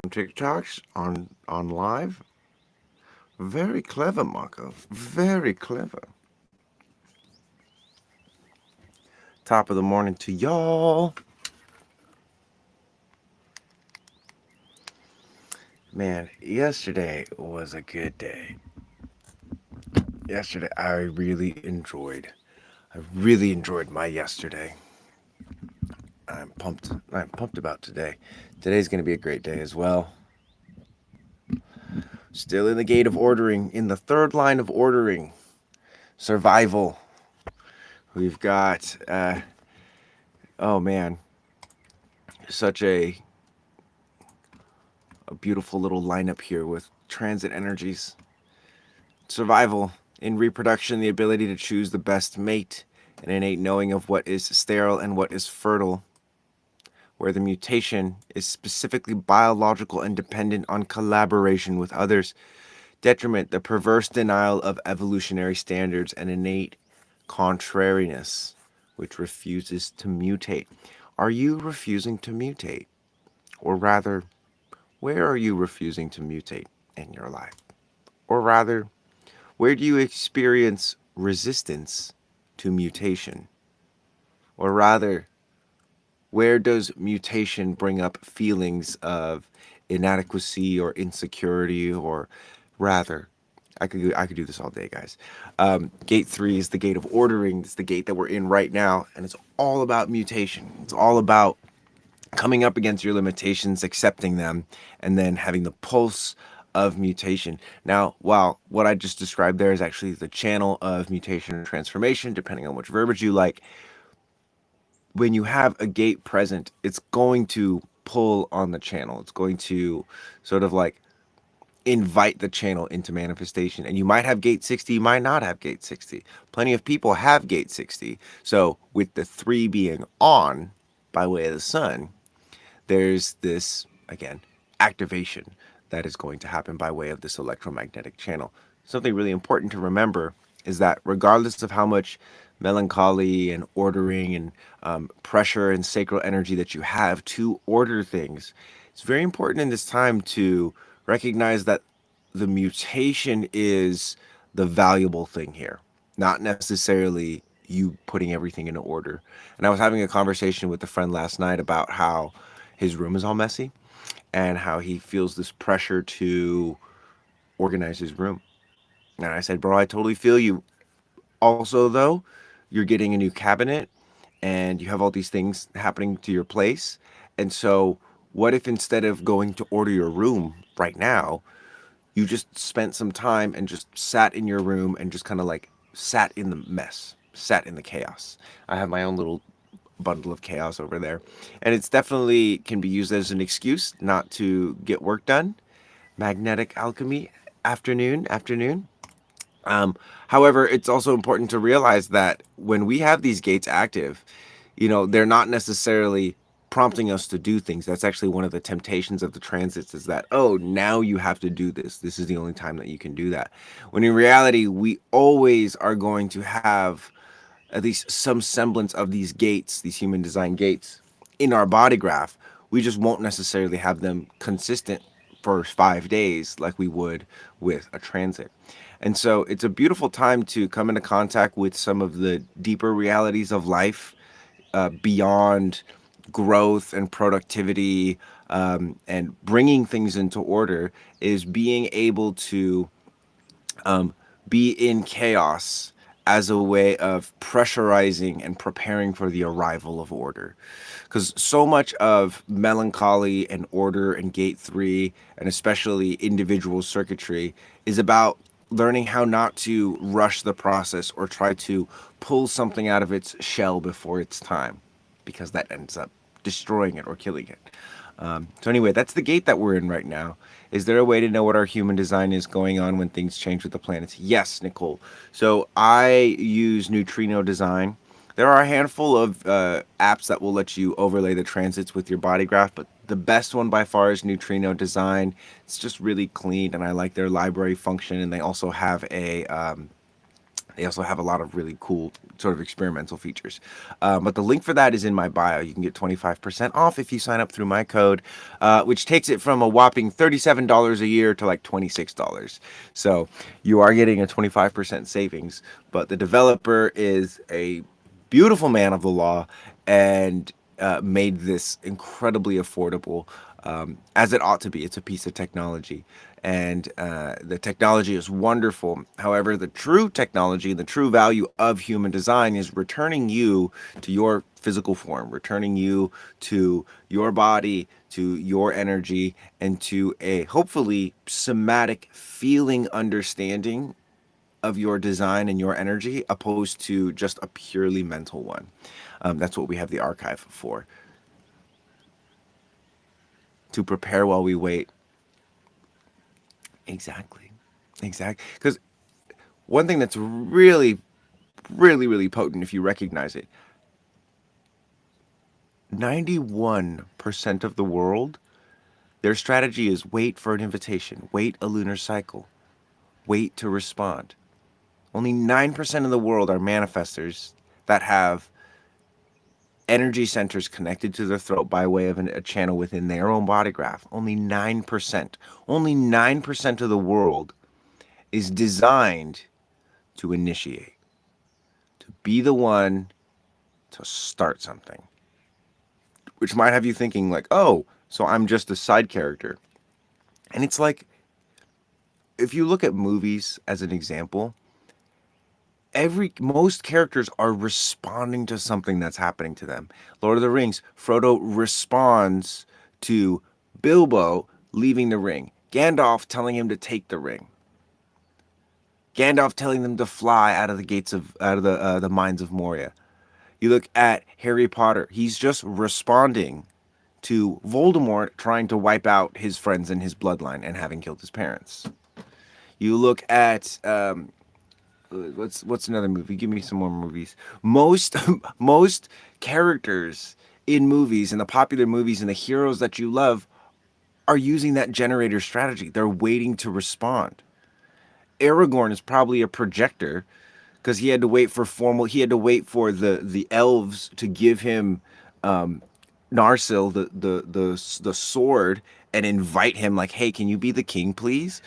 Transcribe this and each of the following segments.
on TikToks, on live. Very clever, Marco. Very clever. Top of the morning to y'all. Man, yesterday was a good day. Yesterday, I really enjoyed. I really enjoyed my yesterday. I'm pumped. I'm pumped about today. Today's going to be a great day as well. Still in the gate of ordering, in the third line of ordering, survival. We've got, oh man, such a beautiful little lineup here with transit energies, survival, in reproduction, the ability to choose the best mate, an innate knowing of what is sterile and what is fertile, where the mutation is specifically biological and dependent on collaboration with others, detriment, the perverse denial of evolutionary standards, and innate contrariness, which refuses to mutate. Are you refusing to mutate? Or rather, where are you refusing to mutate in your life? Or rather, where do you experience resistance to mutation? Or rather, where does mutation bring up feelings of inadequacy or insecurity? Or rather, I could do this all day, guys. Gate 3 is the gate of ordering. It's the gate that we're in right now, and it's all about mutation. It's all about coming up against your limitations, accepting them, and then having the pulse of mutation. Now, while what I just described there is actually the channel of mutation and transformation, depending on which verbiage you like, when you have a gate present, it's going to pull on the channel. It's going to sort of like invite the channel into manifestation. And you might have gate 60, you might not have gate 60. Plenty of people have gate 60. So, with the 3 being on by way of the sun, there's this, again, activation that is going to happen by way of this electromagnetic channel. Something really important to remember is that regardless of how much melancholy and ordering and pressure and sacral energy that you have to order things, it's very important in this time to recognize that the mutation is the valuable thing here, not necessarily you putting everything in order. And I was having a conversation with a friend last night about how his room is all messy and how he feels this pressure to organize his room. And I said, bro, I totally feel you. Also, though, you're getting a new cabinet and you have all these things happening to your place. And so, what if instead of going to order your room right now, you just spent some time and just sat in your room and just kind of like sat in the mess, sat in the chaos? I have my own little bundle of chaos over there. And it's definitely can be used as an excuse not to get work done. Magnetic alchemy, afternoon. However, it's also important to realize that when we have these gates active, they're not necessarily prompting us to do things. That's actually one of the temptations of the transits is that, oh, now you have to do this. This is the only time that you can do that. When in reality, we always are going to have at least some semblance of these gates, these human design gates in our body graph. We just won't necessarily have them consistent for 5 days like we would with a transit. And so it's a beautiful time to come into contact with some of the deeper realities of life beyond growth and productivity and bringing things into order is being able to be in chaos as a way of pressurizing and preparing for the arrival of order. Because so much of melancholy and order and gate 3, and especially individual circuitry, is about learning how not to rush the process or try to pull something out of its shell before its time, because that ends up destroying it or killing it. So anyway, that's the gate that we're in right now. Is there a way to know what our human design is going on when things change with the planets? Yes, Nicole. So I use neutrino design. There are a handful of apps that will let you overlay the transits with your body graph, but the best one by far is neutrino design. It's just really clean, and I like their library function. And they also have They also have a lot of really cool sort of experimental features. But the link for that is in my bio. You can get 25% off if you sign up through my code, which takes it from a whopping $37 a year to like $26. So you are getting a 25% savings. But the developer is a beautiful man of the law and made this incredibly affordable, as it ought to be. It's a piece of technology, and the technology is wonderful. However, the true technology, the true value of human design is returning you to your physical form, returning you to your body, to your energy, and to a hopefully somatic feeling understanding of your design and your energy, opposed to just a purely mental one. That's what we have the archive for, to prepare while we wait. Exactly. Exactly. Because one thing that's really, really, really potent, if you recognize it, 91% of the world, their strategy is wait for an invitation, wait a lunar cycle, wait to respond. Only 9% of the world are manifestors that have energy centers connected to their throat by way of a channel within their own body graph. Only 9%. Only 9% of the world is designed to initiate, to be the one to start something, which might have you thinking, like, oh, so I'm just a side character. And it's like, if you look at movies as an example, most characters are responding to something that's happening to them. Lord of the Rings, Frodo responds to Bilbo leaving the ring, Gandalf telling him to take the ring, Gandalf telling them to fly out of the mines of Moria. You look at Harry Potter, he's just responding to Voldemort trying to wipe out his friends and his bloodline and having killed his parents. You look at what's another movie? Give me some more movies. Most most characters in movies, and the popular movies and the heroes that you love, are using that generator strategy. They're waiting to respond. Aragorn is probably a projector because he had to wait for the elves to give him Narsil the sword and invite him, like, hey, can you be the king, please?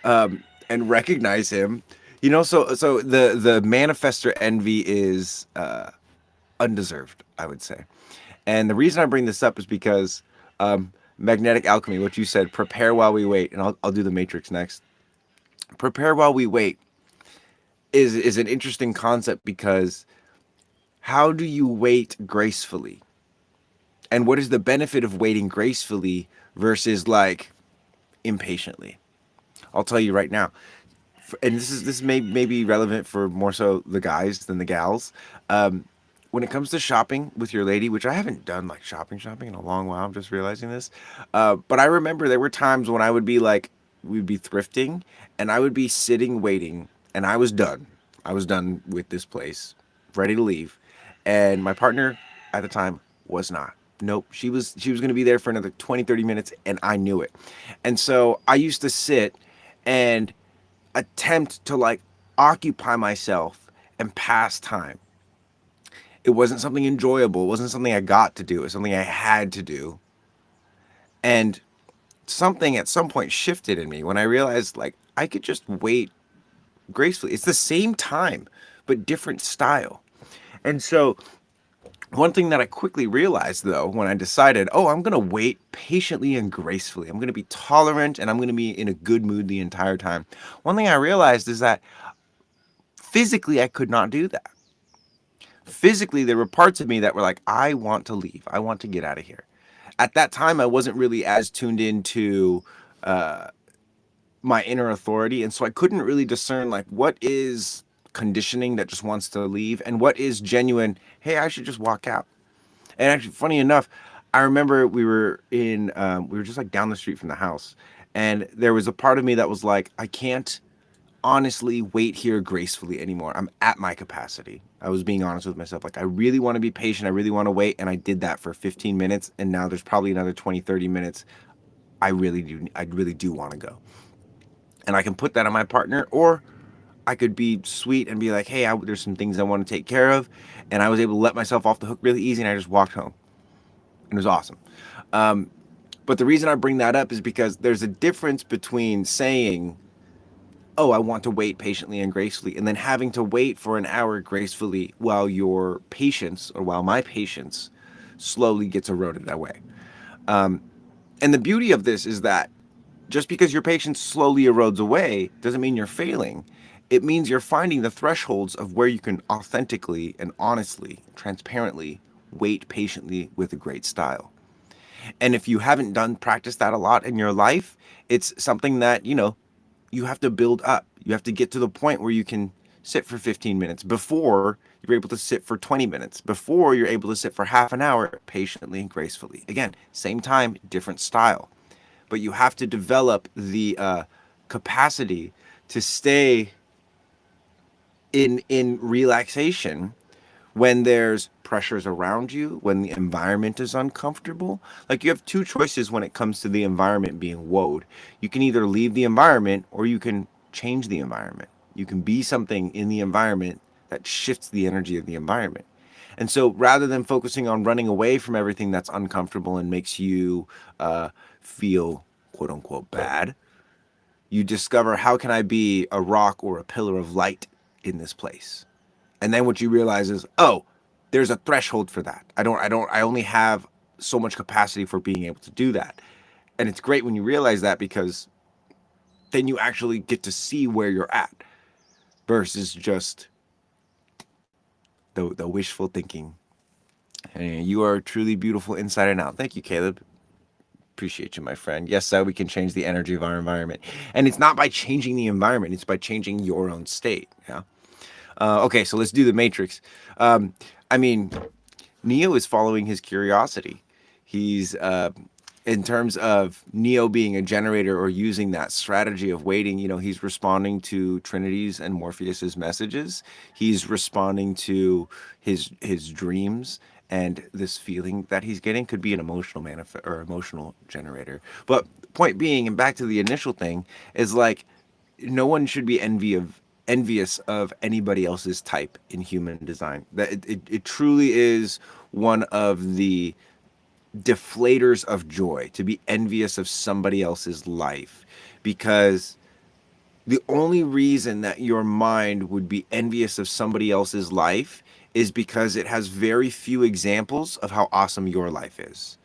And recognize him. So the manifestor envy is undeserved, I would say. And the reason I bring this up is because magnetic alchemy, what you said, prepare while we wait, and I'll do the matrix next. Prepare while we wait is an interesting concept, because how do you wait gracefully? And what is the benefit of waiting gracefully versus like impatiently? I'll tell you right now. And this may be relevant for more so the guys than the gals. When it comes to shopping with your lady, which I haven't done like shopping in a long while, I'm just realizing this. But I remember there were times when I would be like, we'd be thrifting, and I would be sitting waiting, and I was done. I was done with this place, ready to leave, and my partner at the time was not. Nope, she was going to be there for another 20, 30 minutes, and I knew it. And so I used to sit and attempt to like occupy myself and pass time. It wasn't something enjoyable. It wasn't something I got to do. It was something I had to do. And something at some point shifted in me when I realized, like, I could just wait gracefully. It's the same time, but different style. And so one thing that I quickly realized, though, when I decided, oh, I'm going to wait patiently and gracefully, I'm going to be tolerant, and I'm going to be in a good mood the entire time. One thing I realized is that physically I could not do that. Physically, there were parts of me that were like, I want to leave. I want to get out of here. At that time, I wasn't really as tuned into my inner authority. And so I couldn't really discern, like, what is conditioning that just wants to leave and what is genuine, hey, I should just walk out. And actually, funny enough, I remember we were just like down the street from the house. And there was a part of me that was like, I can't honestly wait here gracefully anymore. I'm at my capacity. I was being honest with myself. Like, I really want to be patient. I really want to wait. And I did that for 15 minutes. And now there's probably another 20, 30 minutes. I really do want to go. And I can put that on my partner, or I could be sweet and be like, hey, there's some things I want to take care of. And I was able to let myself off the hook really easy, and I just walked home. And it was awesome. But the reason I bring that up is because there's a difference between saying, oh, I want to wait patiently and gracefully, and then having to wait for an hour gracefully while your patience, or while my patience, slowly gets eroded away. And the beauty of this is that just because your patience slowly erodes away doesn't mean you're failing. It means you're finding the thresholds of where you can authentically and honestly, transparently wait patiently with a great style. And if you haven't done practice that a lot in your life, it's something that, you have to build up. You have to get to the point where you can sit for 15 minutes before you're able to sit for 20 minutes, before you're able to sit for half an hour patiently and gracefully. Again, same time, different style. But you have to develop the capacity to stay in relaxation when there's pressures around you, when the environment is uncomfortable. Like, you have two choices when it comes to the environment being woed. You can either leave the environment or you can change the environment. You can be something in the environment that shifts the energy of the environment. And so rather than focusing on running away from everything that's uncomfortable and makes you feel quote unquote bad, you discover, how can I be a rock or a pillar of light in this place? And then what you realize is, oh, there's a threshold for that. I only have so much capacity for being able to do that. And it's great when you realize that, because then you actually get to see where you're at versus just the wishful thinking. And you are truly beautiful inside and out. Thank you, Caleb. Appreciate you, my friend. Yes, sir, we can change the energy of our environment. And it's not by changing the environment, it's by changing your own state. Yeah. Okay, so let's do the Matrix. I mean, Neo is following his curiosity. He's, in terms of Neo being a generator or using that strategy of waiting, he's responding to Trinity's and Morpheus's messages. He's responding to his dreams, and this feeling that he's getting could be an emotional or emotional generator. But point being, and back to the initial thing, is like, no one should be envious of anybody else's type in human design. That it truly is one of the deflators of joy to be envious of somebody else's life, because the only reason that your mind would be envious of somebody else's life is because it has very few examples of how awesome your life is.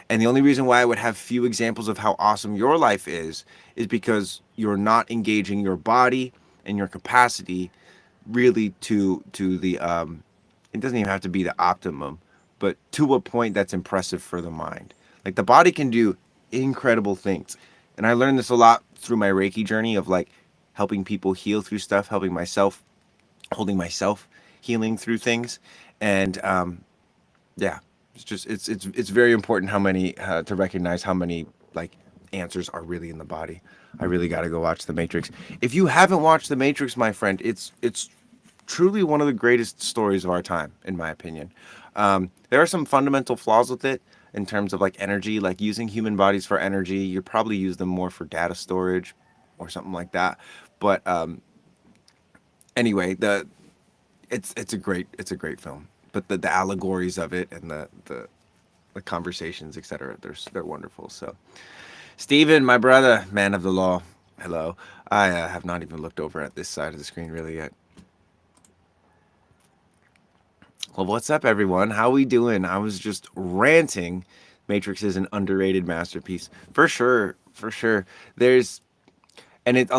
And the only reason why I would have few examples of how awesome your life is because you're not engaging your body and your capacity really to the it doesn't even have to be the optimum, but to a point that's impressive for the mind. Like, the body can do incredible things. And I learned this a lot through my Reiki journey of, like, helping people heal through stuff, helping myself, holding myself healing through things. And yeah, it's very important how many to recognize how many, like, answers are really in the body. I really got to go watch The Matrix. If you haven't watched The Matrix, my friend, it's truly one of the greatest stories of our time, in my opinion. There are some fundamental flaws with it in terms of, like, energy, like using human bodies for energy. You probably use them more for data storage or something like that. But anyway, it's a great film. But the allegories of it and the conversations, etc., they're wonderful. So, Stephen, my brother, man of the law, hello. I have not even looked over at this side of the screen really yet. Well, what's up, everyone? How we doing? I was just ranting. Matrix is an underrated masterpiece, for sure, for sure. A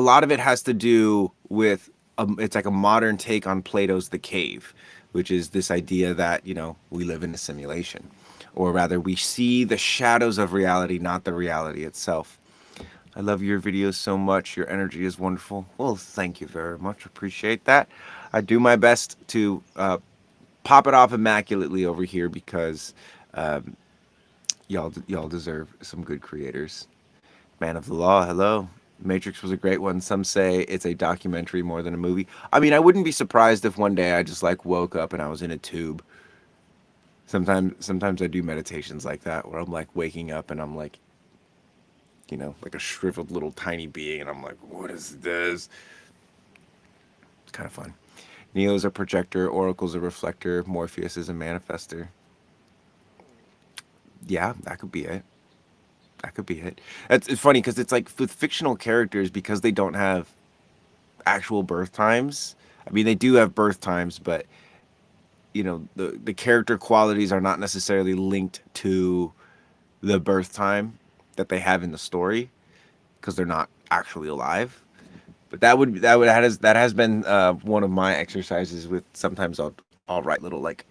lot of it has to do with, it's like a modern take on Plato's The Cave, which is this idea that, we live in a simulation, or rather, we see the shadows of reality, not the reality itself. I love your videos so much. Your energy is wonderful. Well, thank you very much. Appreciate that. I do my best to pop it off immaculately over here, because y'all deserve some good creators. Man of the Law, hello. Matrix was a great one. Some say it's a documentary more than a movie. I mean, I wouldn't be surprised if one day I just, like, woke up and I was in a tube. Sometimes I do meditations like that, where I'm, like, waking up and I'm like, like a shriveled little tiny being, and I'm like, what is this? It's kind of fun. Neo's a projector, Oracle's a reflector, Morpheus is a manifester. Yeah, that could be it. That could be it. It's funny because it's like with fictional characters, because they don't have actual birth times. I mean, they do have birth times, but the character qualities are not necessarily linked to the birth time that they have in the story because they're not actually alive. But that has been one of my exercises. With sometimes I'll write little like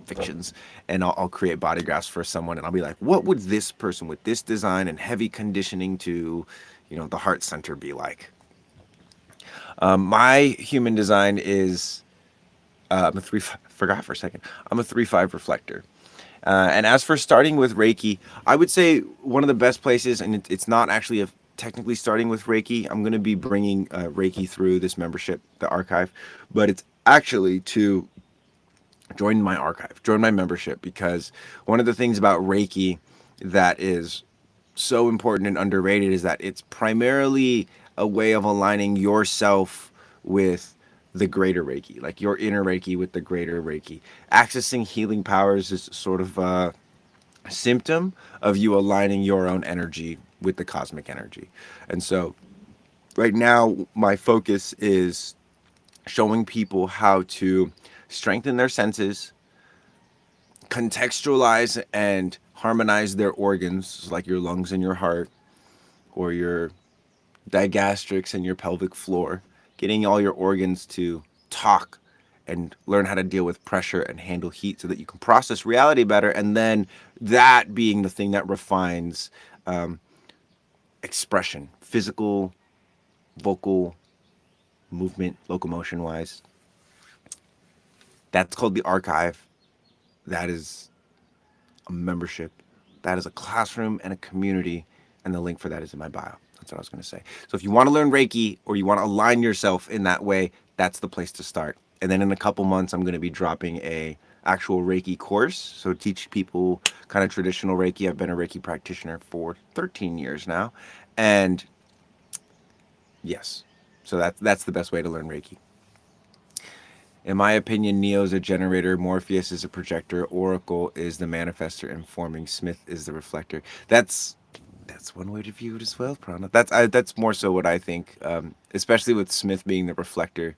fictions, and I'll create body graphs for someone, and I'll be like, what would this person with this design and heavy conditioning to, the heart center be like? My human design is I'm a three. Forgot for a second. I'm a 3-5 reflector. And as for starting with Reiki, I would say one of the best places, and it's not actually technically starting with Reiki. I'm going to be bringing Reiki through this membership, the archive, but it's actually to join my archive, join my membership, because one of the things about Reiki that is so important and underrated is that it's primarily a way of aligning yourself with the greater Reiki, like your inner Reiki with the greater Reiki. Accessing healing powers is sort of a symptom of you aligning your own energy with the cosmic energy. And so right now, my focus is showing people how to strengthen their senses, contextualize and harmonize their organs, like your lungs and your heart, or your digastrics and your pelvic floor, getting all your organs to talk and learn how to deal with pressure and handle heat so that you can process reality better. And then that being the thing that refines um, expression, physical, vocal, movement, locomotion wise. That's called the archive. That is a membership. That is a classroom and a community. And the link for that is in my bio. That's what I was going to say. So if you want to learn Reiki or you want to align yourself in that way, that's the place to start. And then in a couple months, I'm going to be dropping a actual Reiki course. So teach people kind of traditional Reiki. I've been a Reiki practitioner for 13 years now. And yes, so that's the best way to learn Reiki. In my opinion, Neo's a generator, Morpheus is a projector, Oracle is the manifester, and forming Smith is the reflector. That's one way to view it as well, Prana. That's more so what I think, especially with Smith being the reflector,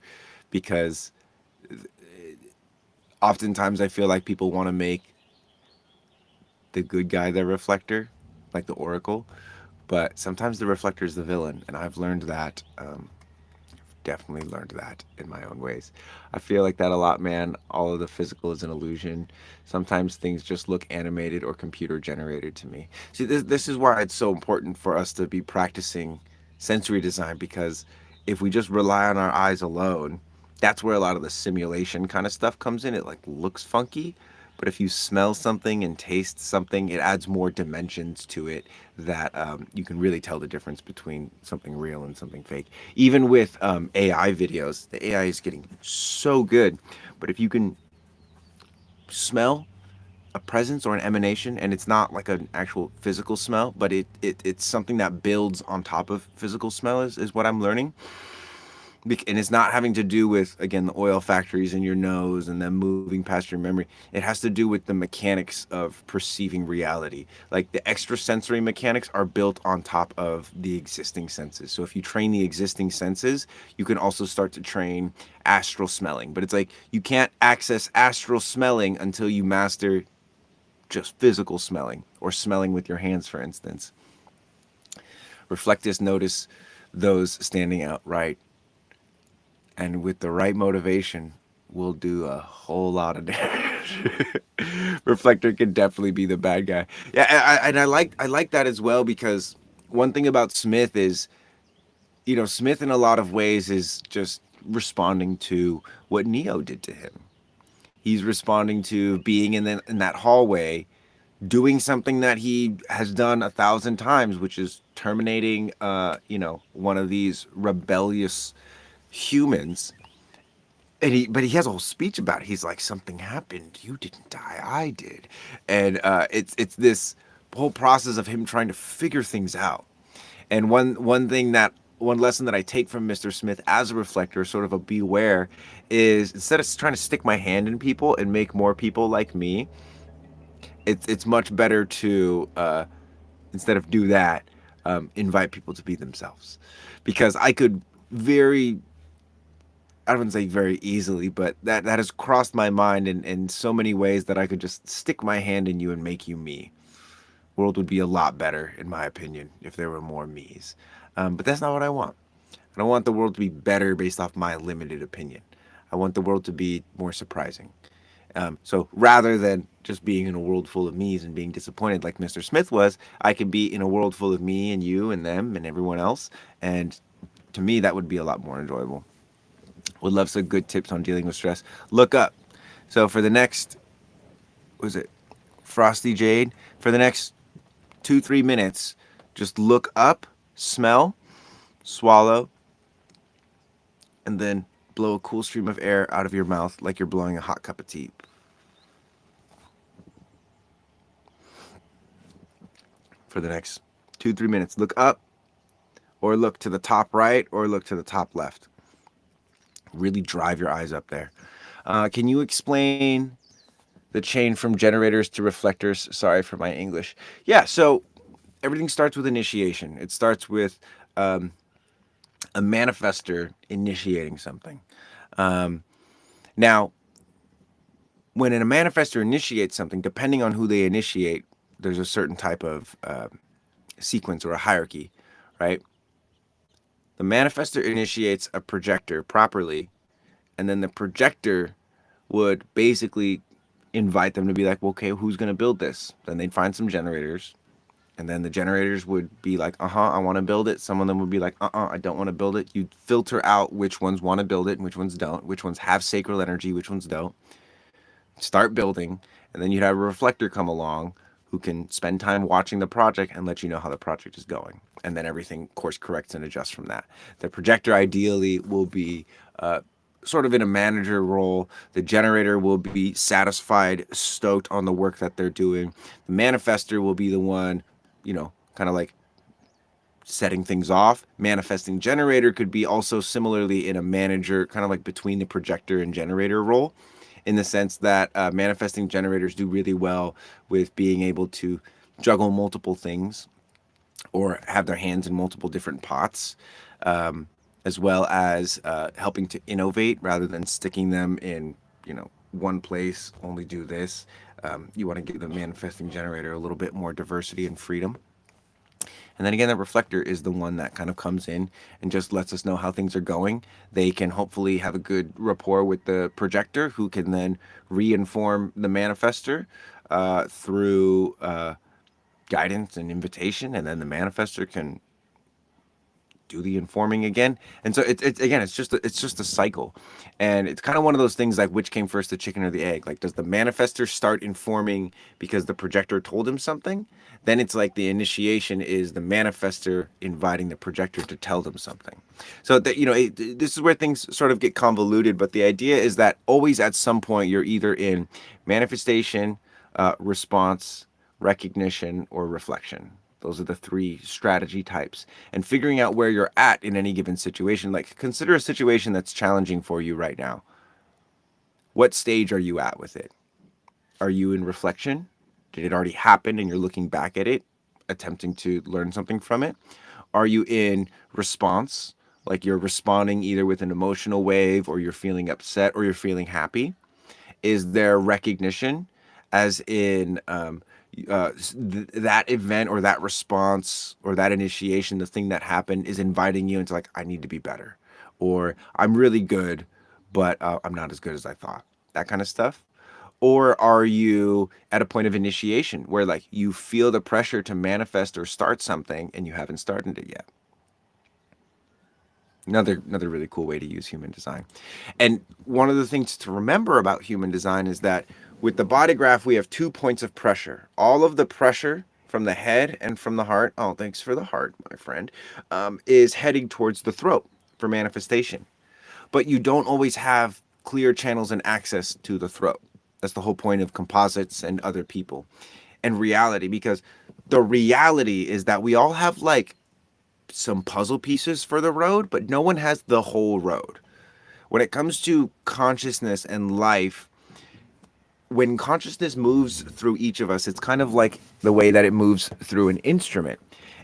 because oftentimes I feel like people want to make the good guy the reflector, like the Oracle, but sometimes the reflector is the villain, and I've learned that. Definitely learned that in my own ways. I feel like that a lot, man. All of the physical is an illusion. Sometimes things just look animated or computer generated to me. See, this is why it's so important for us to be practicing sensory design, because if we just rely on our eyes alone, that's where a lot of the simulation kind of stuff comes in. It like looks funky, but if you smell something and taste something, it adds more dimensions to it that you can really tell the difference between something real and something fake. Even with AI videos, the AI is getting so good, but if you can smell a presence or an emanation, and it's not like an actual physical smell, but it's something that builds on top of physical smell, is what I'm learning. And it's not having to do with, again, the oil factories in your nose and then moving past your memory. It has to do with the mechanics of perceiving reality. Like the extrasensory mechanics are built on top of the existing senses. So if you train the existing senses, you can also start to train astral smelling. But it's like you can't access astral smelling until you master just physical smelling, or smelling with your hands, for instance. Reflectors notice those standing out right, and with the right motivation, we'll do a whole lot of damage. Reflector can definitely be the bad guy. Yeah, and I like that as well, because one thing about Smith is, Smith in a lot of ways is just responding to what Neo did to him. He's responding to being in that hallway, doing something that he has done 1,000 times, which is terminating, one of these rebellious humans. But he has a whole speech about it. He's like, something happened. You didn't die. I did. And it's this whole process of him trying to figure things out. And one thing that one lesson that I take from Mr. Smith as a reflector, sort of a beware, is instead of trying to stick my hand in people and make more people like me, it's much better to instead of do that, invite people to be themselves, because I could very I wouldn't say very easily, but that has crossed my mind in so many ways that I could just stick my hand in you and make you me. World would be a lot better, in my opinion, if there were more me's. But that's not what I want. I don't want the world to be better based off my limited opinion. I want the world to be more surprising. So rather than just being in a world full of me's and being disappointed like Mr. Smith was, I can be in a world full of me and you and them and everyone else. And to me, that would be a lot more enjoyable. Would love some good tips on dealing with stress. Look up. So for the next, what was it, Frosty Jade? For the next 2-3 minutes, just look up, smell, swallow, and then blow a cool stream of air out of your mouth like you're blowing a hot cup of tea. For the next 2-3 minutes, look up, or look to the top right, or look to the top left. Really drive your eyes up there. Can you explain the chain from generators to reflectors? Sorry for my English. Yeah, so everything starts with initiation. It starts with a manifester initiating something. Now, when a manifester initiates something, depending on who they initiate, there's a certain type of sequence or a hierarchy, right? The manifester initiates a projector properly, and then the projector would basically invite them to be like, well, okay, who's going to build this? Then they'd find some generators, and then the generators would be like, I want to build it. Some of them would be like, I don't want to build it. You'd filter out which ones want to build it and which ones don't, which ones have sacral energy, which ones don't. Start building, and then you'd have a reflector come along who can spend time watching the project and let you know how the project is going. And then everything course corrects and adjusts from that. The projector ideally will be sort of in a manager role. The generator will be satisfied, stoked on the work that they're doing. The manifester will be the one, kind of like setting things off. Manifesting generator could be also similarly in a manager, kind of like between the projector and generator role, in the sense that manifesting generators do really well with being able to juggle multiple things or have their hands in multiple different pots, as well as helping to innovate rather than sticking them in, one place, only do this. You want to give the manifesting generator a little bit more diversity and freedom. And then again, the reflector is the one that kind of comes in and just lets us know how things are going. They can hopefully have a good rapport with the projector, who can then reinform the manifester through guidance and invitation. And then the manifester can do the informing again. And so it's again, it's just a cycle. And it's kind of one of those things like, which came first, the chicken or the egg? Like, does the manifester start informing because the projector told him something? Then it's like the initiation is the manifester inviting the projector to tell them something. So that, this is where things sort of get convoluted, but the idea is that always at some point you're either in manifestation, response, recognition, or reflection. Those are the three strategy types. And figuring out where you're at in any given situation, like consider a situation that's challenging for you right now. What stage are you at with it? Are you in reflection? Did it already happen and you're looking back at it, attempting to learn something from it? Are you in response? Like you're responding either with an emotional wave, or you're feeling upset, or you're feeling happy? Is there recognition, as in that event or that response or that initiation, the thing that happened, is inviting you into like, I need to be better, or I'm really good, but I'm not as good as I thought, that kind of stuff? Or are you at a point of initiation where like you feel the pressure to manifest or start something and you haven't started it yet? Another really cool way to use human design. And one of the things to remember about human design is that with the body graph, we have 2 points of pressure. All of the pressure from the head and from the heart, oh, thanks for the heart, my friend, is heading towards the throat for manifestation. But you don't always have clear channels and access to the throat. That's the whole point of composites and other people and reality, because the reality is that we all have like some puzzle pieces for the road, but no one has the whole road. When it comes to consciousness and life, when consciousness moves through each of us, it's kind of like the way that it moves through an instrument.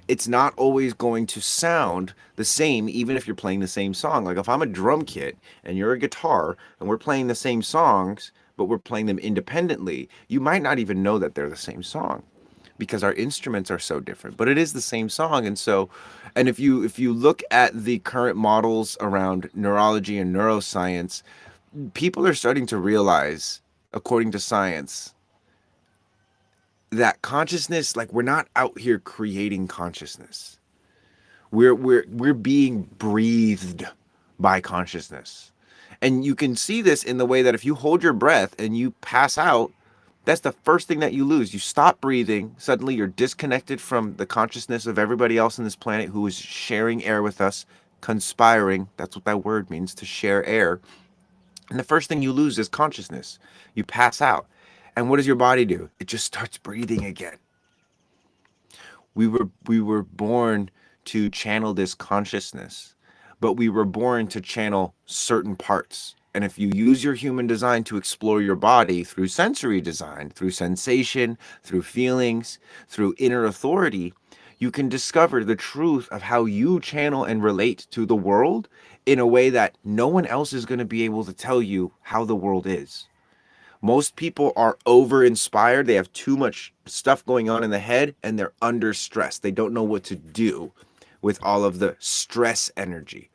It's not always going to sound the same, even if you're playing the same song. Like if I'm a drum kit and you're a guitar and we're playing the same songs, but we're playing them independently, you might not even know that they're the same song because our instruments are so different, but it is the same song. And so, and if you look at the current models around neurology and neuroscience, people are starting to realize, according to science, that consciousness, like we're not out here creating consciousness. We're being breathed by consciousness. And you can see this in the way that if you hold your breath and you pass out, that's the first thing that you lose. You stop breathing, suddenly you're disconnected from the consciousness of everybody else on this planet who is sharing air with us, conspiring. That's what that word means, to share air. And the first thing you lose is consciousness. You pass out. And what does your body do? It just starts breathing again. We were born to channel this consciousness, but we were born to channel certain parts. And if you use your human design to explore your body through sensory design, through sensation, through feelings, through inner authority, you can discover the truth of how you channel and relate to the world in a way that no one else is going to be able to tell you how the world is. Most people are over inspired. They have too much stuff going on in the head and they're under stress. They don't know what to do with all of the stress energy.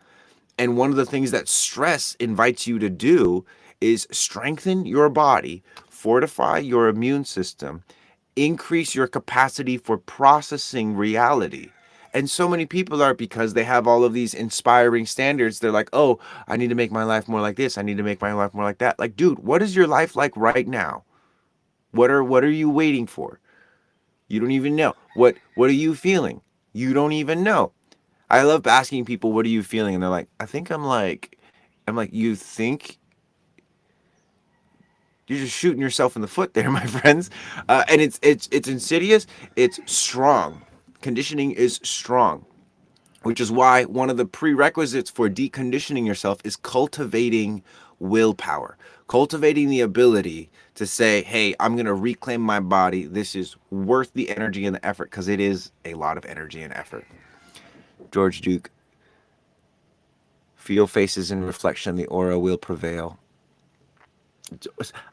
And one of the things that stress invites you to do is strengthen your body, fortify your immune system, increase your capacity for processing reality. And so many people are, because they have all of these inspiring standards, they're like, oh, I need to make my life more like this. I need to make my life more like that. Like, dude, what is your life like right now? What are you waiting for? You don't even know. What are you feeling? You don't even know. I love asking people, what are you feeling? And they're like, I think I'm like, you think? You're just shooting yourself in the foot there, my friends. And it's insidious. It's strong. Conditioning is strong, which is why one of the prerequisites for deconditioning yourself is cultivating willpower, cultivating the ability to say, hey, I'm going to reclaim my body. This is worth the energy and the effort, because it is a lot of energy and effort. George Duke, feel faces in reflection, the aura will prevail.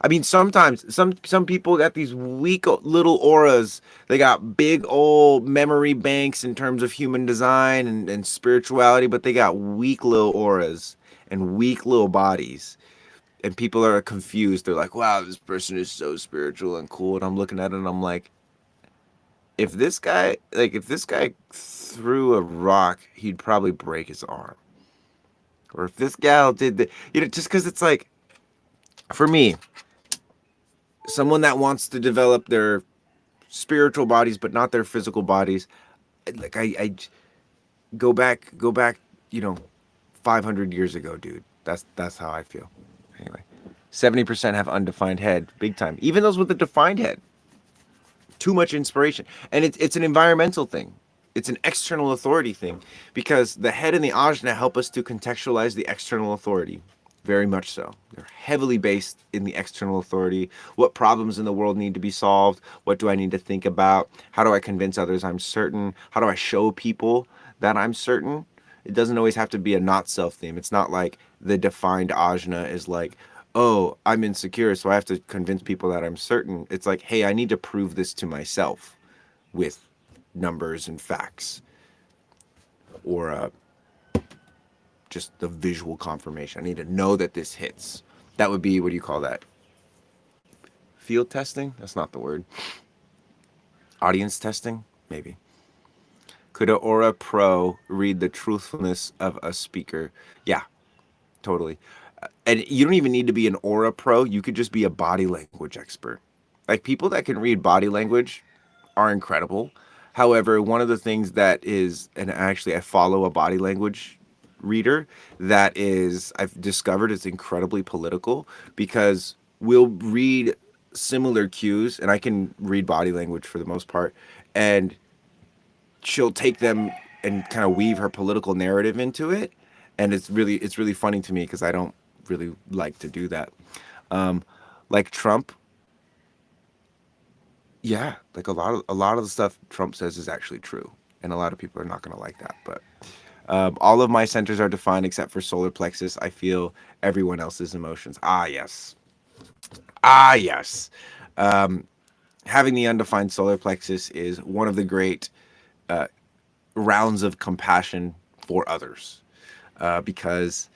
I mean, sometimes some people got these weak little auras. They got big old memory banks in terms of human design and spirituality, but they got weak little auras and weak little bodies. And people are confused. They're like, wow, this person is so spiritual and cool. And I'm looking at it and I'm like, if this guy threw a rock, he'd probably break his arm. Or if this gal did the, just because it's like, for me, someone that wants to develop their spiritual bodies but not their physical bodies, like I go back, you know 500 years ago, dude. That's how I feel. Anyway, 70% have undefined head, big time. Even those with a defined head, too much inspiration. And it's an environmental thing. It's an external authority thing, because the head and the ajna help us to contextualize the external authority. Very much so. They're heavily based in the external authority. What problems in the world need to be solved? What do I need to think about? How do I convince others I'm certain? How do I show people that I'm certain? It doesn't always have to be a not self theme. It's not like the defined ajna is like, oh, I'm insecure, so I have to convince people that I'm certain. It's like, hey, I need to prove this to myself with numbers and facts, or just the visual confirmation. I need to know that this hits. That would be, what do you call that? Field testing? That's not the word. Audience testing? Maybe. Could a Aura Pro read the truthfulness of a speaker? Yeah, totally. And you don't even need to be an Aura Pro. You could just be a body language expert. Like, people that can read body language are incredible. However, one of the things that is, and actually I follow a body language reader that is, I've discovered, it's incredibly political, because we'll read similar cues, and I can read body language for the most part, and she'll take them and kind of weave her political narrative into it, and it's really funny to me because I don't really like to do that. Um, like Trump, yeah, like a lot of the stuff Trump says is actually true, and a lot of people are not going to like that. But all of my centers are defined except for solar plexus. I feel everyone else's emotions. Ah, yes. Ah, yes. Um, Having the undefined solar plexus is one of the great rounds of compassion for others, because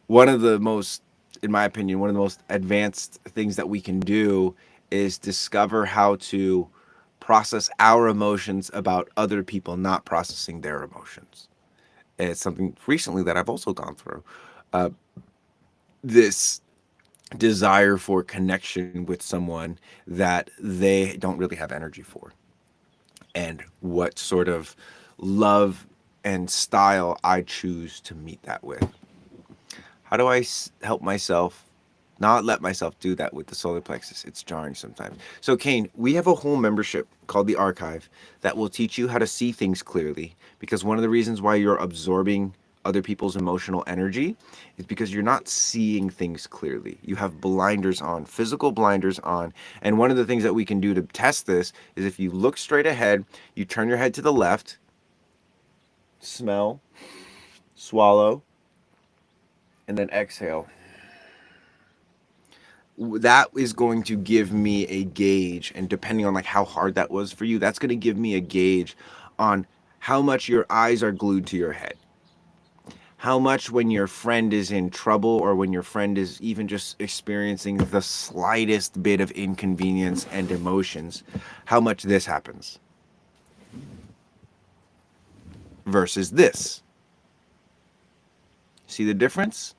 one of the most, in my opinion, one of the most advanced things that we can do is discover how to process our emotions about other people not processing their emotions. And it's something recently that I've also gone through. This desire for connection with someone that they don't really have energy for, and what sort of love and style I choose to meet that with. How do I help myself not let myself do that with the solar plexus? It's jarring sometimes. So, Kane, we have a whole membership called the Archive that will teach you how to see things clearly. Because one of the reasons why you're absorbing other people's emotional energy is because you're not seeing things clearly. You have blinders on, physical blinders on. And one of the things that we can do to test this is if you look straight ahead, you turn your head to the left, smell, swallow, and then exhale. That is going to give me a gauge, and depending on like how hard that was for you, that's going to give me a gauge on how much your eyes are glued to your head, how much when your friend is in trouble or when your friend is even just experiencing the slightest bit of inconvenience and emotions, how much this happens versus this. See the difference?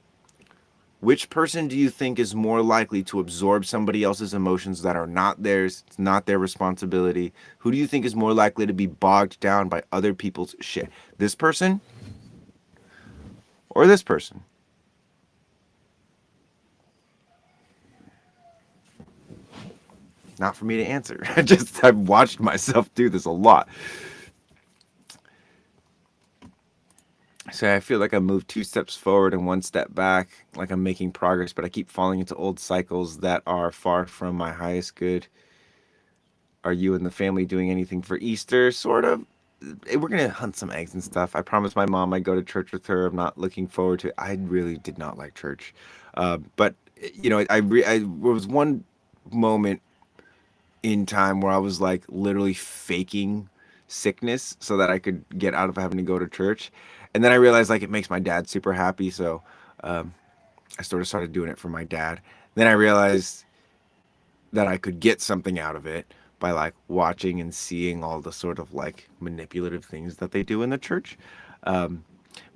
Which person do you think is more likely to absorb somebody else's emotions that are not theirs? It's not their responsibility. Who do you think is more likely to be bogged down by other people's shit? This person or this person? Not for me to answer. I've watched myself do this a lot. So I feel like I moved 2 steps forward and 1 step back, like I'm making progress, but I keep falling into old cycles that are far from my highest good. Are you and the family doing anything for Easter? Sort of. We're gonna hunt some eggs and stuff. I promised my mom I'd go to church with her. I'm not looking forward to it. I really did not like church, but I was one moment in time where I was like literally faking sickness so that I could get out of having to go to church, and then I realized like it makes my dad super happy, so um, I sort of started doing it for my dad. Then I realized that I could get something out of it by like watching and seeing all the sort of like manipulative things that they do in the church. Um,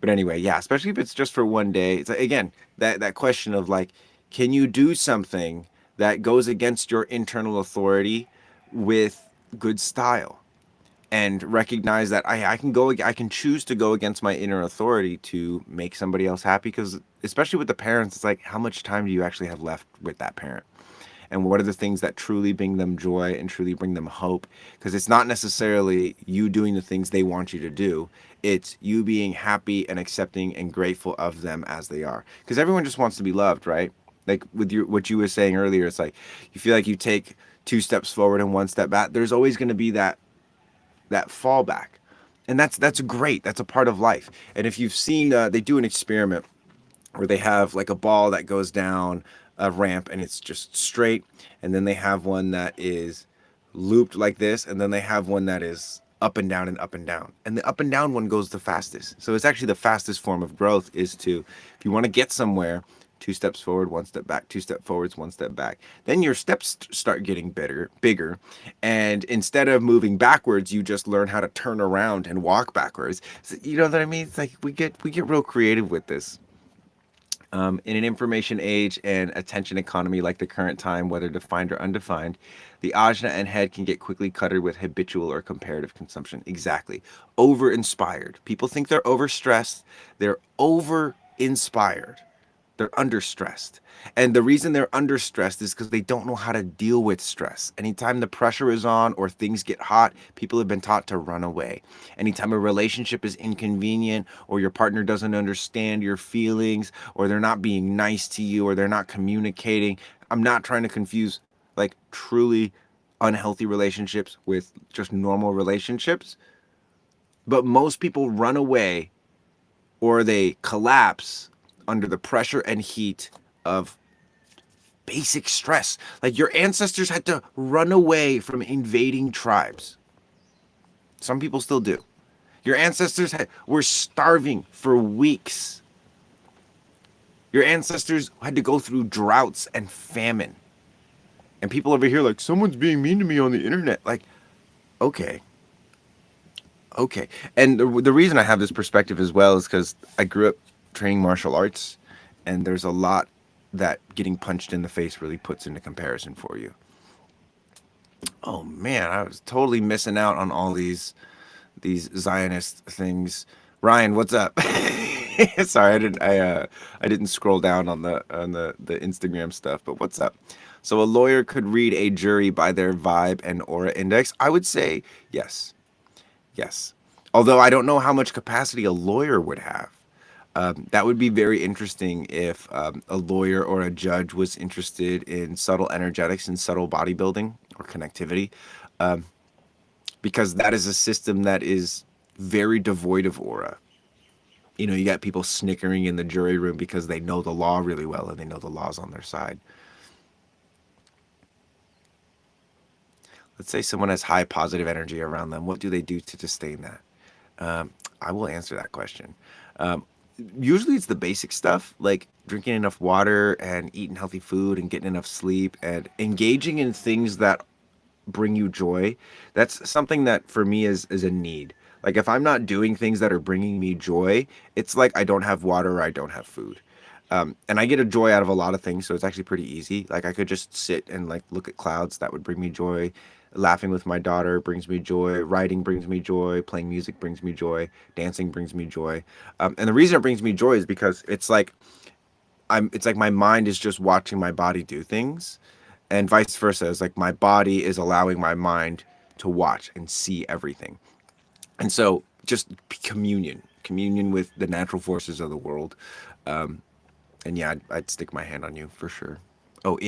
but anyway, yeah, especially if it's just for one day. It's like, again, that question of like, can you do something that goes against your internal authority with good style? And recognize that I can choose to go against my inner authority to make somebody else happy, because especially with the parents, it's like how much time do you actually have left with that parent, and what are the things that truly bring them joy and truly bring them hope? Because it's not necessarily you doing the things they want you to do, it's you being happy and accepting and grateful of them as they are, because everyone just wants to be loved, right? Like with your what you were saying earlier, it's like you feel like you take 2 steps forward and 1 step back. There's always going to be that fallback, and that's great. That's a part of life. And if you've seen, they do an experiment where they have like a ball that goes down a ramp and it's just straight, and then they have one that is looped like this, and then they have one that is up and down and up and down, and the up and down one goes the fastest. So it's actually the fastest form of growth, is to, if you want to get somewhere, 2 steps forward, 1 step back, 2 step forwards, 1 step back. Then your steps start getting bigger, and instead of moving backwards, you just learn how to turn around and walk backwards. So, you know what I mean? It's like we get real creative with this. In an information age and attention economy like the current time, whether defined or undefined, the ajna and head can get quickly cluttered with habitual or comparative consumption. Exactly. Over inspired. People think they're overstressed, they're over inspired. They're under stressed. And the reason they're under stressed is because they don't know how to deal with stress. Anytime the pressure is on or things get hot, people have been taught to run away. Anytime a relationship is inconvenient or your partner doesn't understand your feelings or they're not being nice to you or they're not communicating, I'm not trying to confuse like truly unhealthy relationships with just normal relationships. But most people run away or they collapse under the pressure and heat of basic stress. Like your ancestors had to run away from invading tribes. Some people still do. Your ancestors were starving for weeks. Your ancestors had to go through droughts and famine. And people over here like, someone's being mean to me on the internet. Like, okay. Okay. And the reason I have this perspective as well is because I grew up training martial arts, and there's a lot that getting punched in the face really puts into comparison for you. Oh man, I was totally missing out on all these Zionist things. Ryan, what's up? Sorry, I didn't scroll down on the Instagram stuff, but what's up? So a lawyer could read a jury by their vibe and aura index. I would say yes. Yes. Although I don't know how much capacity a lawyer would have. That would be very interesting if a lawyer or a judge was interested in subtle energetics and subtle bodybuilding or connectivity, because that is a system that is very devoid of aura. You know, you got people snickering in the jury room because they know the law really well and they know the law's on their side. Let's say someone has high positive energy around them. What do they do to sustain that? I will answer that question. Um, Usually it's the basic stuff like drinking enough water and eating healthy food and getting enough sleep and engaging in things that bring you joy. That's something that for me is a need. Like if I'm not doing things that are bringing me joy, it's like I don't have water or I don't have food. And I get a joy out of a lot of things, so it's actually pretty easy. Like I could just sit and like look at clouds, that would bring me joy. Laughing with my daughter brings me joy. Writing brings me joy. Playing music brings me joy. Dancing brings me joy. And the reason it brings me joy is because it's like it's like my mind is just watching my body do things, and vice versa. It's like my body is allowing my mind to watch and see everything. And so just communion with the natural forces of the world. Um, and yeah, I'd stick my hand on you for sure. Oh,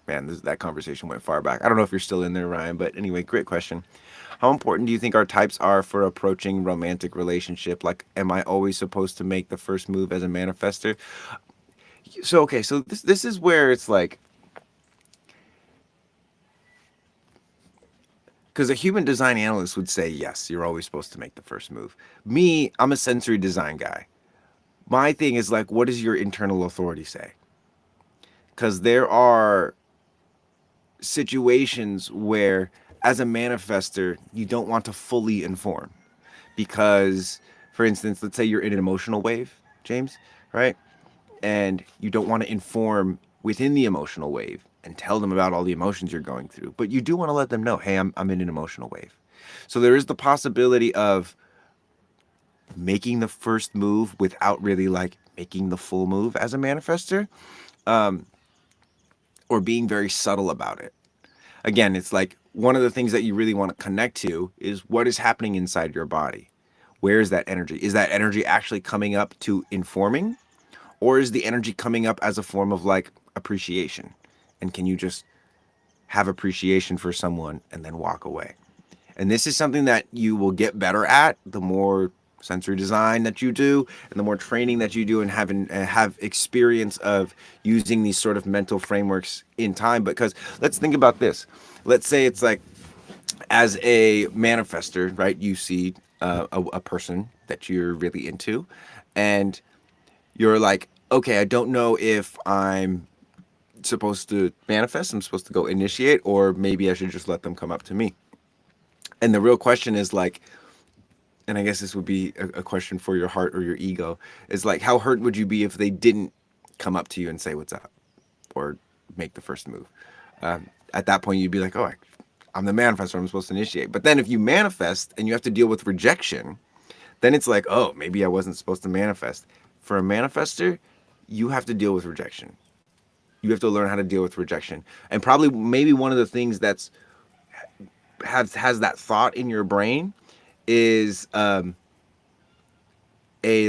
man, that conversation went far back. I don't know if you're still in there, Ryan, but anyway, great question. How important do you think our types are for approaching romantic relationship? Like, am I always supposed to make the first move as a manifester? So, okay, so this is where it's like, because a human design analyst would say, yes, you're always supposed to make the first move. Me, I'm a sensory design guy. My thing is like, what does your internal authority say? Because there are situations where, as a manifester, you don't want to fully inform. Because, for instance, let's say you're in an emotional wave, James, right? And you don't want to inform within the emotional wave and tell them about all the emotions you're going through, but you do want to let them know, hey, I'm in an emotional wave. So there is the possibility of making the first move without really like making the full move as a manifester, um, or being very subtle about it. Again, it's like one of the things that you really want to connect to is what is happening inside your body. Where is that energy? Is that energy actually coming up to informing? Or is the energy coming up as a form of like appreciation? And can you just have appreciation for someone and then walk away? And this is something that you will get better at the more sensory design that you do and the more training that you do and have experience of using these sort of mental frameworks in time. Because let's think about this. Let's say it's like, as a manifester, right? You see a person that you're really into, and you're like, okay, I don't know if I'm supposed to manifest, I'm supposed to go initiate, or maybe I should just let them come up to me. And the real question is like, and I guess this would be a question for your heart or your ego, is like, how hurt would you be if they didn't come up to you and say what's up or make the first move? At that point, you'd be like, oh, I'm the manifestor, I'm supposed to initiate. But then if you manifest and you have to deal with rejection, Then it's like, oh, maybe I wasn't supposed to manifest. For a manifester, you have to deal with rejection. You have to learn how to deal with rejection. And probably maybe one of the things that's has that thought in your brain is a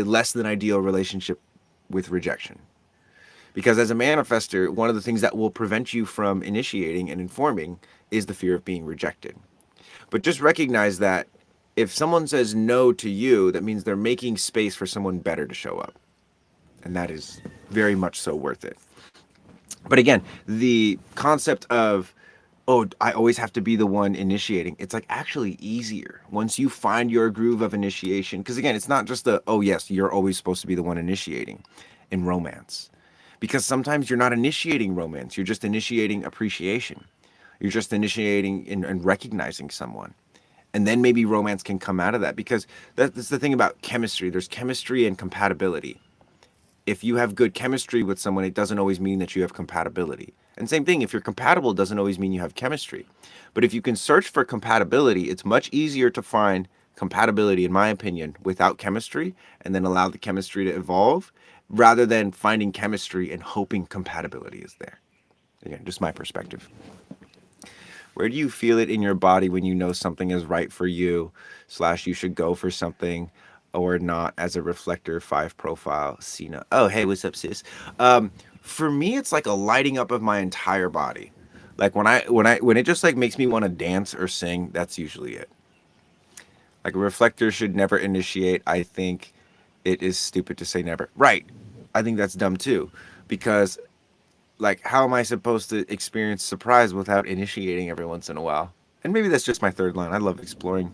less than ideal relationship with rejection. Because as a manifester, one of the things that will prevent you from initiating and informing is the fear of being rejected. But just recognize that if someone says no to you, that means they're making space for someone better to show up. And that is very much so worth it. But again, the concept of, oh, I always have to be the one initiating, it's like actually easier once you find your groove of initiation. Because again, it's not just the, oh, yes, you're always supposed to be the one initiating in romance. Because sometimes you're not initiating romance, you're just initiating appreciation. You're just initiating and recognizing someone. And then maybe romance can come out of that. Because that's the thing about chemistry, there's chemistry and compatibility. If you have good chemistry with someone, it doesn't always mean that you have compatibility. And same thing, if you're compatible, it doesn't always mean you have chemistry. But if you can search for compatibility, it's much easier to find compatibility, in my opinion, without chemistry and then allow the chemistry to evolve rather than finding chemistry and hoping compatibility is there. Again, just my perspective. Where do you feel it in your body when you know something is right for you, slash, you should go for something or not as a reflector 5 profile? Cena. Oh, hey, what's up, sis? For me, it's like a lighting up of my entire body. Like when it just like makes me want to dance or sing, that's usually it. Like a reflector should never initiate. I think it is stupid to say never. Right. I think that's dumb too. Because like how am I supposed to experience surprise without initiating every once in a while? And maybe that's just my third line. I love exploring.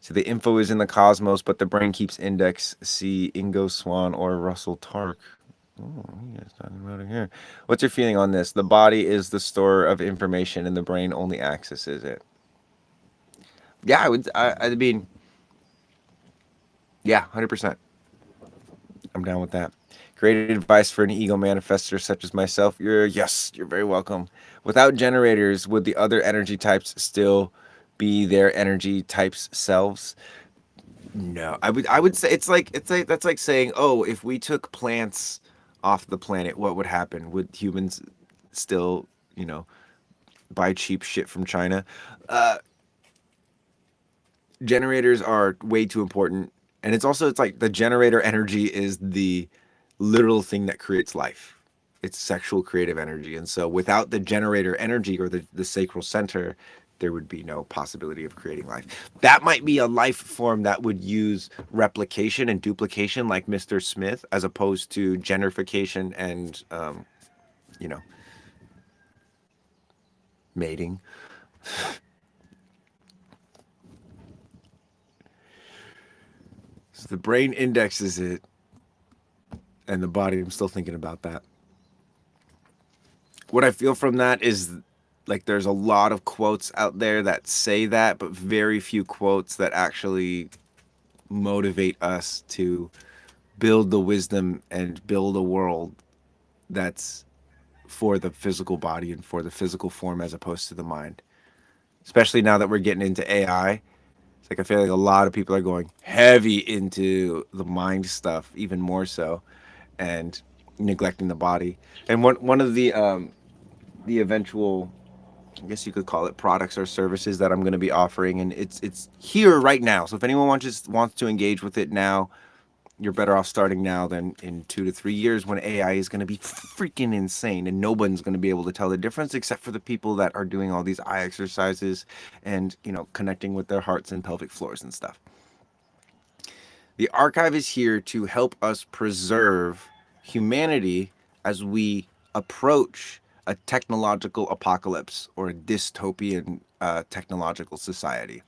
So the info is in the cosmos, but the brain keeps index. See Ingo Swan or Russell Tark. Oh, he is talking about it here. What's your feeling on this? The body is the store of information, and the brain only accesses it. Yeah, I would. I mean, yeah, 100%. I'm down with that. Great advice for an ego manifester such as myself. You're very welcome. Without generators, would the other energy types still be their energy types selves? No, I would say it's like that's like saying, oh, if we took plants off the planet, what would happen? Would humans still, you know, buy cheap shit from China? Uh, Generators are way too important, and it's like the generator energy is the literal thing that creates life. It's sexual creative energy, and so without the generator energy or the sacral center, there would be no possibility of creating life. That might be a life form that would use replication and duplication like Mr. Smith, as opposed to generification and you know, mating. So the brain indexes it, and the body, I'm still thinking about that. What I feel from that is like there's a lot of quotes out there that say that, but very few quotes that actually motivate us to build the wisdom and build a world that's for the physical body and for the physical form as opposed to the mind. Especially now that we're getting into AI. It's like I feel like a lot of people are going heavy into the mind stuff, even more so, and neglecting the body. And one of the eventual, I guess you could call it, products or services that I'm going to be offering, and it's here right now. So if anyone wants to engage with it now, you're better off starting now than in 2 to 3 years when AI is going to be freaking insane and no one's going to be able to tell the difference except for the people that are doing all these eye exercises and connecting with their hearts and pelvic floors and stuff. The archive is here to help us preserve humanity as we approach a technological apocalypse or a dystopian technological society.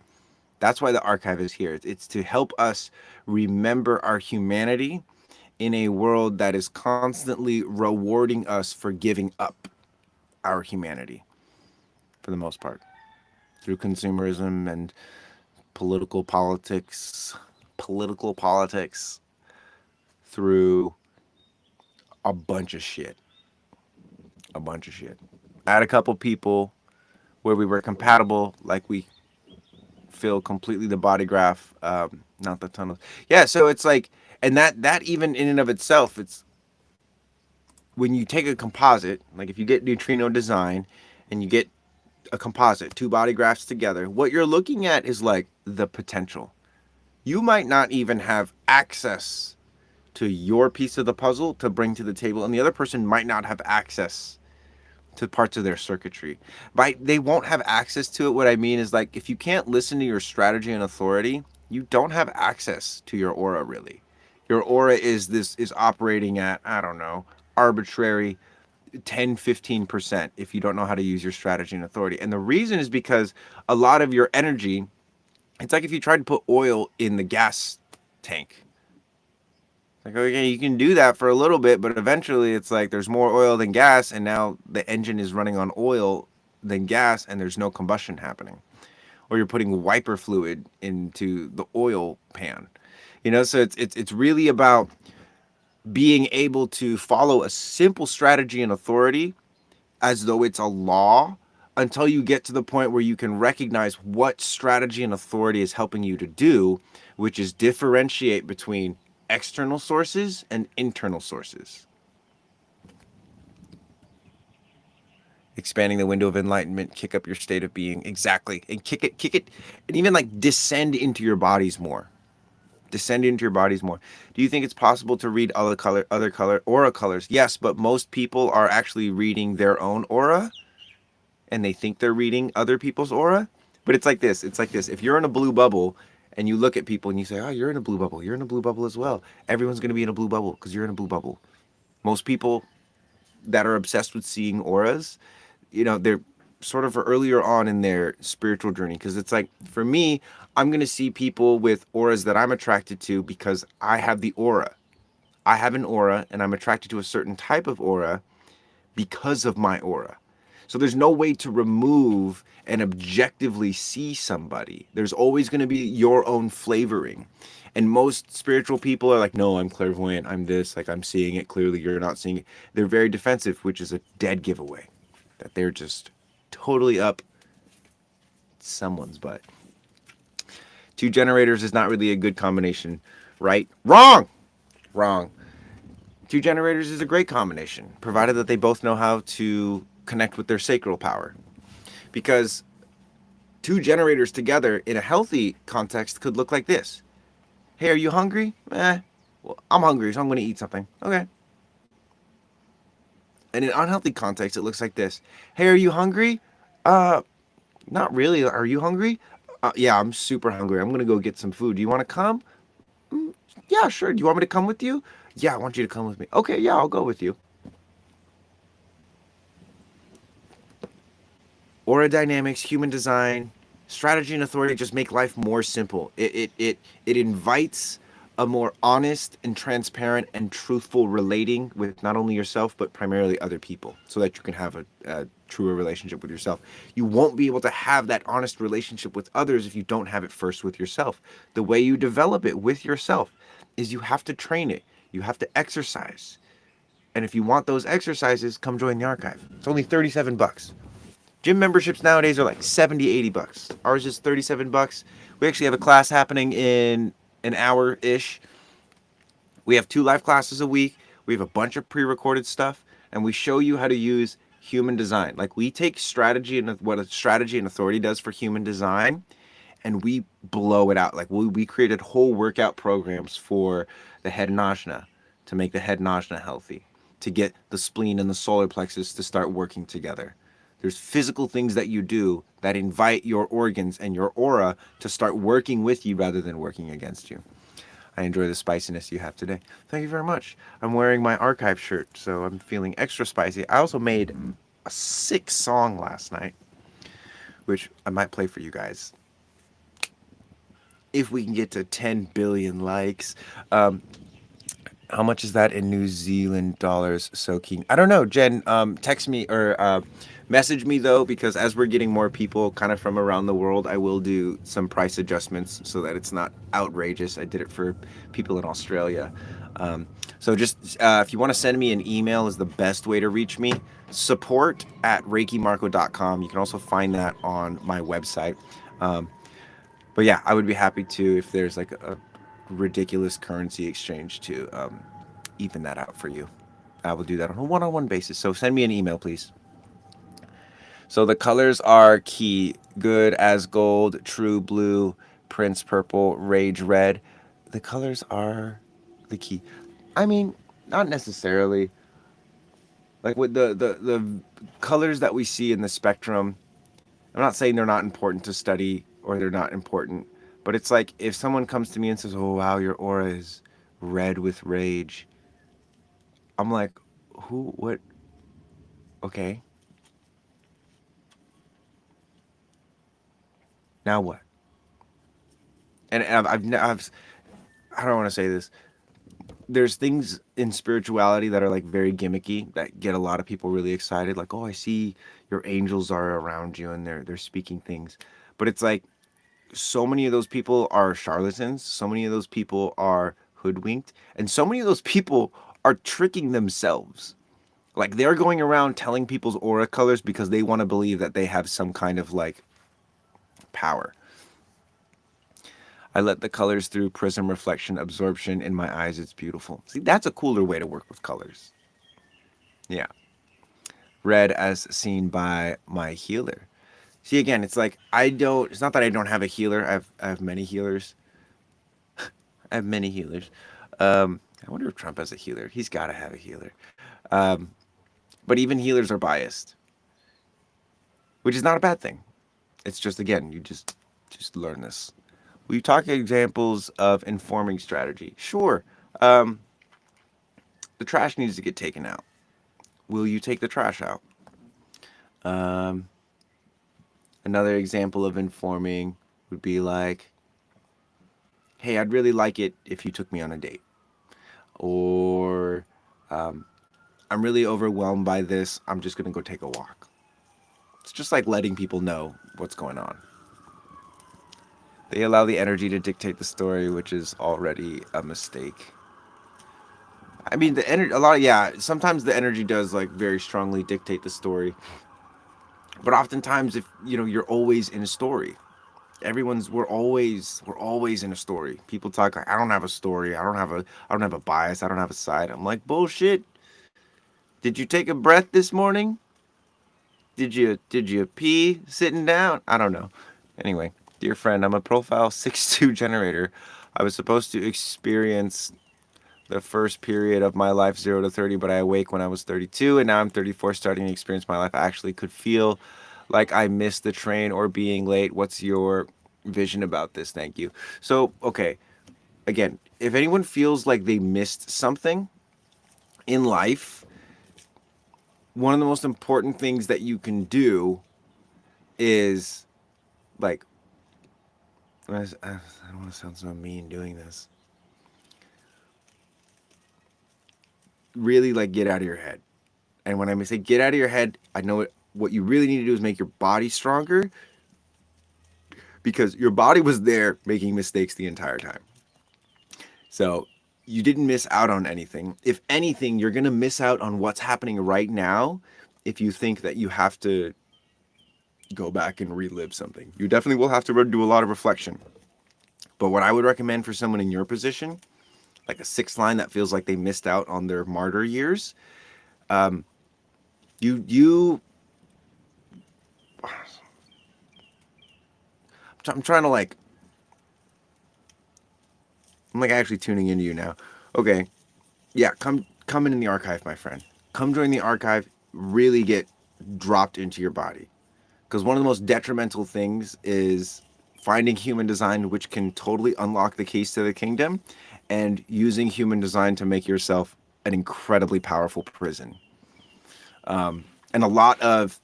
That's why the archive is here. It's to help us remember our humanity in a world that is constantly rewarding us for giving up our humanity, for the most part, through consumerism and political politics, political politics, through a bunch of shit. A bunch of shit. I had a couple people where we were compatible, like we fill completely the body graph, not the tunnels. Yeah, so it's like, and that even in and of itself, it's when you take a composite, like if you get neutrino design, and you get a composite, two body graphs together, what you're looking at is like the potential. You might not even have access to your piece of the puzzle to bring to the table, and the other person might not have access to parts of their circuitry. By they won't have access to it, what I mean is like if you can't listen to your strategy and authority, you don't have access to your aura really. Your aura is operating at, I don't know, arbitrary 10-15% if you don't know how to use your strategy and authority. And the reason is because a lot of your energy, it's like if you tried to put oil in the gas tank. Like, okay, you can do that for a little bit, but eventually it's like there's more oil than gas, and now the engine is running on oil than gas, and there's no combustion happening. Or you're putting wiper fluid into the oil pan. So it's really about being able to follow a simple strategy and authority as though it's a law until you get to the point where you can recognize what strategy and authority is helping you to do, which is differentiate between external sources and internal sources. Expanding the window of enlightenment, kick up your state of being. Exactly. And kick it, and even like descend into your bodies more. Descend into your bodies more. Do you think it's possible to read other color aura colors? Yes, but most people are actually reading their own aura, and they think they're reading other people's aura. But it's like this. If you're in a blue bubble and you look at people and you say, "Oh, you're in a blue bubble. You're in a blue bubble as well." Everyone's going to be in a blue bubble because you're in a blue bubble. Most people that are obsessed with seeing auras, they're sort of earlier on in their spiritual journey, because it's like, for me, I'm going to see people with auras that I'm attracted to because I have the aura. I have an aura, and I'm attracted to a certain type of aura because of my aura. So there's no way to remove and objectively see somebody. There's always going to be your own flavoring. And most spiritual people are like, no, I'm clairvoyant, I'm this, like I'm seeing it clearly, you're not seeing it. They're very defensive, which is a dead giveaway. That they're just totally up someone's butt. Two generators is not really a good combination, right? Wrong! Two generators is a great combination, provided that they both know how to connect with their sacral power. Because two generators together in a healthy context could look like this. Hey, are you hungry? Well, I'm hungry, so I'm going to eat something. Okay. In an unhealthy context, it looks like this. Hey, are you hungry? Not really. Are you hungry? Yeah, I'm super hungry. I'm going to go get some food. Do you want to come? Yeah, sure. Do you want me to come with you? Yeah, I want you to come with me. Okay, yeah, I'll go with you. Aura dynamics, human design, strategy and authority just make life more simple. It invites a more honest and transparent and truthful relating with not only yourself, but primarily other people, so that you can have a truer relationship with yourself. You won't be able to have that honest relationship with others if you don't have it first with yourself. The way you develop it with yourself is you have to train it. You have to exercise. And if you want those exercises, come join the archive. It's only $37. Gym memberships nowadays are like $70-$80. Ours is $37. We actually have a class happening in an hour-ish. We have 2 live classes a week. We have a bunch of pre-recorded stuff, and we show you how to use human design. Like, we take strategy and what a strategy and authority does for human design, and we blow it out. Like, we created whole workout programs for the head najna to make the head najna healthy, to get the spleen and the solar plexus to start working together. There's physical things that you do that invite your organs and your aura to start working with you rather than working against you. I enjoy the spiciness you have today. Thank you very much. I'm wearing my archive shirt, so I'm feeling extra spicy. I also made a sick song last night, which I might play for you guys if we can get to 10 billion likes. How much is that in New Zealand dollars? So keen. I don't know, Jen. Text me or message me though, because as we're getting more people kind of from around the world, I will do some price adjustments so that it's not outrageous. I did it for people in Australia. So just if you want to send me an email is the best way to reach me. Support@reikimarco.com. You can also find that on my website. But yeah, I would be happy to if there's like a ridiculous currency exchange to even that out for you. I will do that on a one-on-one basis. So send me an email, please. So the colors are key: good as gold, true blue, prince purple, rage red. The colors are the key. I mean, not necessarily. Like with the colors that we see in the spectrum, I'm not saying they're not important to study or they're not important, but it's like if someone comes to me and says, "Oh wow, your aura is red with rage," I'm like, "Who? What? Okay, now what?" And I've I don't want to say this. There's things in spirituality that are like very gimmicky that get a lot of people really excited. Like, "Oh, I see your angels are around you and they're speaking things," but it's like so many of those people are charlatans. So many of those people are hoodwinked, and so many of those people are tricking themselves. Like they're going around telling people's aura colors because they want to believe that they have some kind of like power. I let the colors through prism reflection absorption in my eyes. It's beautiful. See, that's a cooler way to work with colors. Yeah. Red as seen by my healer. See, again, it's like I don't. It's not that I don't have a healer. I have many healers. I have many healers. I wonder if Trump has a healer. He's got to have a healer. Um, but even healers are biased, which is not a bad thing. It's just again, you just learn this. Will you talk examples of informing strategy? Sure. Um, the trash needs to get taken out. Will you take the trash out? Um, Another example of informing would be like, hey, I'd really like it if you took me on a date. Or I'm really overwhelmed by this. I'm just going to go take a walk. It's just like letting people know what's going on. They allow the energy to dictate the story, which is already a mistake. I mean, the energy, a lot of, yeah, sometimes the energy does like very strongly dictate the story. But oftentimes, if you know, you're always in a story. We're always in a story. People talk like, I don't have a story. I don't have a bias. I don't have a side. I'm like, bullshit. Did you take a breath this morning? Did you pee sitting down? I don't know. Anyway, dear friend, I'm a profile 6-2 generator. I was supposed to experience the first period of my life 0 to 30, but I awake when I was 32 and now I'm 34 starting to experience my life. I actually could feel like I missed the train or being late. What's your vision about this? Thank you. So, okay, again, if anyone feels like they missed something in life, one of the most important things that you can do is like I don't want to sound so mean doing this. Really like get out of your head. And when I say get out of your head, I know what you really need to do is make your body stronger because your body was there making mistakes the entire time. So you didn't miss out on anything. If anything, you're going to miss out on what's happening right now if you think that you have to go back and relive something. You definitely will have to do a lot of reflection. But what I would recommend for someone in your position, like a sixth line that feels like they missed out on their martyr years, you I'm trying to like I'm like actually tuning into you now. Okay. Yeah, come in the archive, my friend. Come join the archive, really get dropped into your body. Because one of the most detrimental things is finding human design which can totally unlock the keys to the kingdom and using human design to make yourself an incredibly powerful prison. And a lot of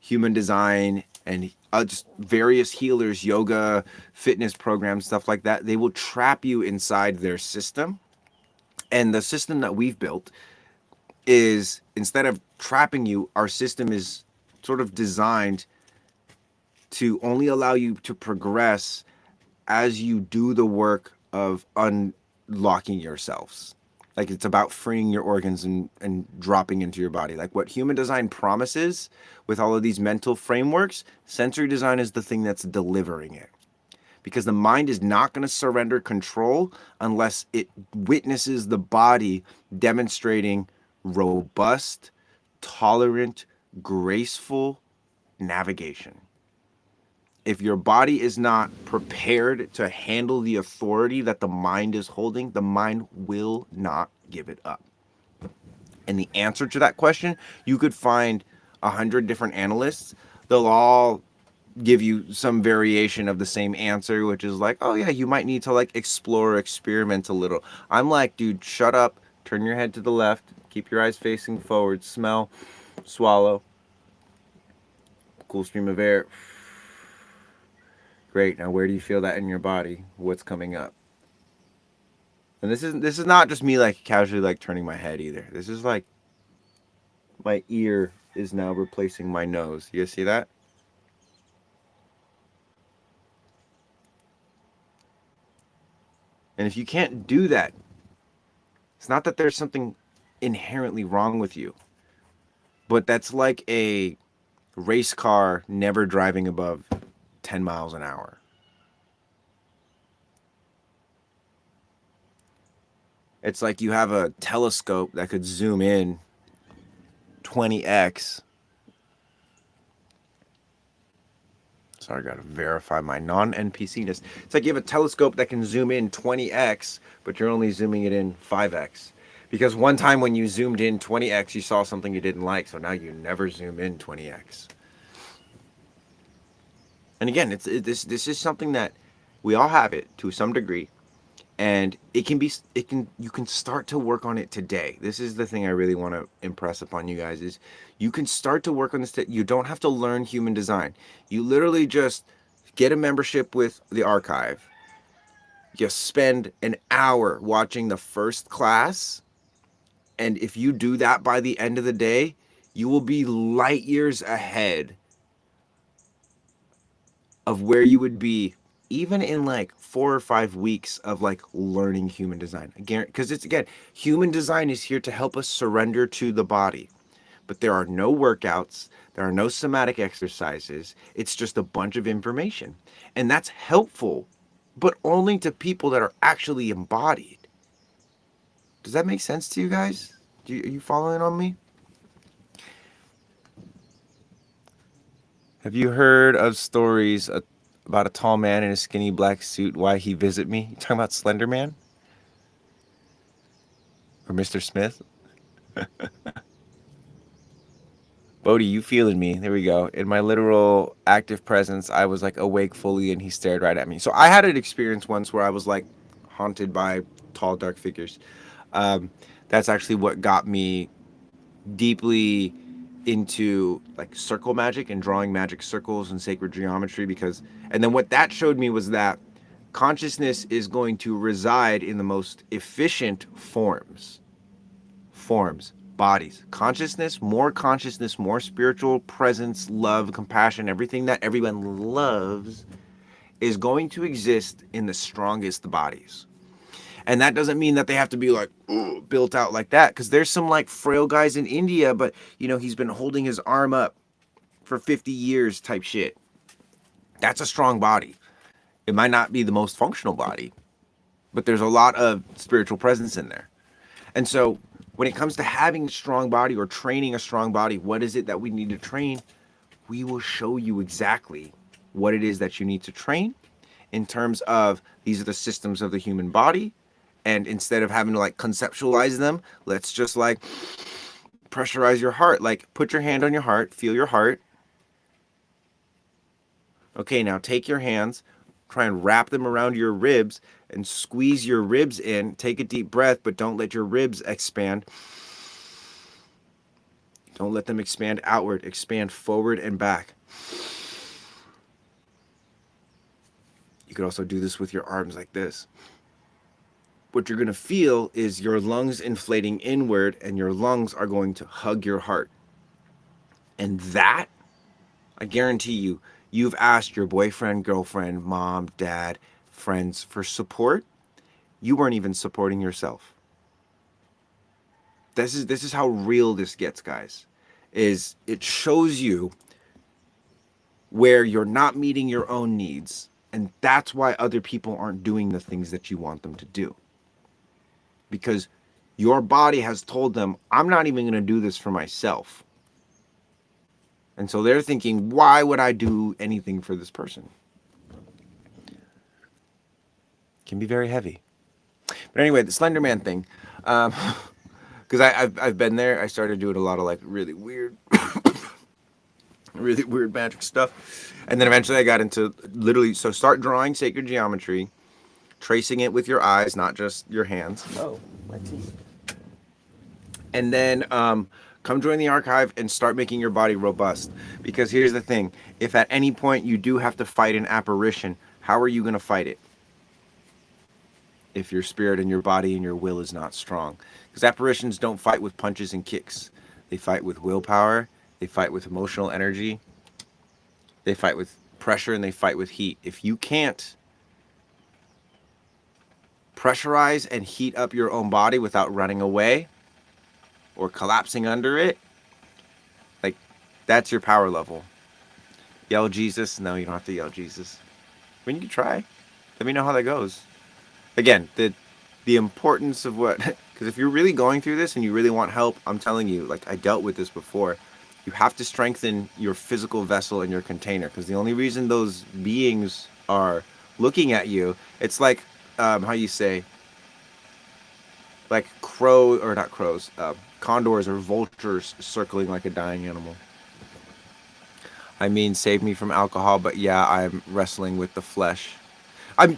human design and just various healers, yoga, fitness programs, stuff like that, they will trap you inside their system. And the system that we've built is instead of trapping you, our system is sort of designed to only allow you to progress as you do the work of unlocking yourselves. Like it's about freeing your organs and dropping into your body. Like what human design promises with all of these mental frameworks, sensory design is the thing that's delivering it. because the mind is not going to surrender control unless it witnesses the body demonstrating robust, tolerant, graceful navigation. If your body is not prepared to handle the authority that the mind is holding, the mind will not give it up. And the answer to that question, you could find 100 different analysts. They'll all give you some variation of the same answer, which is like, oh yeah, you might need to like explore, experiment a little. I'm like, dude, shut up, turn your head to the left, keep your eyes facing forward, smell, swallow, cool stream of air. Great. Now where do you feel that in your body? What's coming up? And this is not just me like casually like turning my head either. This is like my ear is now replacing my nose. You guys see that? And if you can't do that, it's not that there's something inherently wrong with you, but that's like a race car never driving above 10 miles an hour. It's like you have a telescope that could zoom in 20x. Sorry, I gotta verify my non-NPC-ness. It's like you have a telescope that can zoom in 20x, but you're only zooming it in 5x. Because one time when you zoomed in 20x, you saw something you didn't like, so now you never zoom in 20x. And again, this is something that we all have it to some degree, and you can start to work on it today. This is the thing I really want to impress upon you guys is you can start to work on this. You don't have to learn human design. You literally just get a membership with the archive. You spend an hour watching the first class, and if you do that by the end of the day, you will be light years ahead of where you would be even in like 4 or 5 weeks of like learning human design. Again, because it's again, human design is here to help us surrender to the body. But there are no workouts, there are no somatic exercises. It's just a bunch of information. And that's helpful, but only to people that are actually embodied. Does that make sense to you guys? Are you following on me? Have you heard of stories about a tall man in a skinny black suit? Why he visit me? You talking about Slender Man or Mr. Smith? Bodhi, you feeling me? There we go. In my literal active presence, I was like awake fully, and he stared right at me. So I had an experience once where I was like haunted by tall, dark figures. That's actually what got me deeply into like circle magic and drawing magic circles and sacred geometry and then what that showed me was that consciousness is going to reside in the most efficient bodies. Consciousness, more spiritual presence, love, compassion, everything that everyone loves is going to exist in the strongest bodies. And that doesn't mean that they have to be like built out like that, because there's some like frail guys in India, but he's been holding his arm up for 50 years type shit. That's a strong body. It might not be the most functional body, but there's a lot of spiritual presence in there. And so when it comes to having a strong body or training a strong body, what is it that we need to train? We will show you exactly what it is that you need to train in terms of these are the systems of the human body. And instead of having to like conceptualize them, let's just like pressurize your heart. Like put your hand on your heart, feel your heart. Okay, now take your hands, try and wrap them around your ribs and squeeze your ribs in. Take a deep breath, but don't let your ribs expand. Don't let them expand outward. Expand forward and back. You could also do this with your arms like this. What you're going to feel is your lungs inflating inward, and your lungs are going to hug your heart. And that, I guarantee you, you've asked your boyfriend, girlfriend, mom, dad, friends for support. You weren't even supporting yourself. This is how real this gets, guys. Is it shows you where you're not meeting your own needs And that's why other people aren't doing the things that you want them to do. Because your body has told them, I'm not even going to do this for myself. And so they're thinking, why would I do anything for this person? It can be very heavy. But anyway, the Slender Man thing, because I've been there. I started doing a lot of like really weird, really weird magic stuff, and then eventually I got into literally. So start drawing sacred geometry, tracing it with your eyes, not just your hands. Oh, my teeth. And then come join the archive and start making your body robust. Because here's the thing: if at any point you do have to fight an apparition, how are you going to fight it? If your spirit and your body and your will is not strong. Because apparitions don't fight with punches and kicks. They fight with willpower, they fight with emotional energy, they fight with pressure, and they fight with heat. If you can't pressurize and heat up your own body without running away or collapsing under it, like, that's your power level. Yell Jesus? No, you don't have to yell Jesus. I mean, you can try. Let me know how that goes. Again, the importance of what, because if you're really going through this and you really want help, I'm telling you, like I dealt with this before, you have to strengthen your physical vessel and your container, because the only reason those beings are looking at you, it's like, how you say, like or not crows, condors or vultures circling like a dying animal. I mean, save me from alcohol, but yeah, I'm wrestling with the flesh. I'm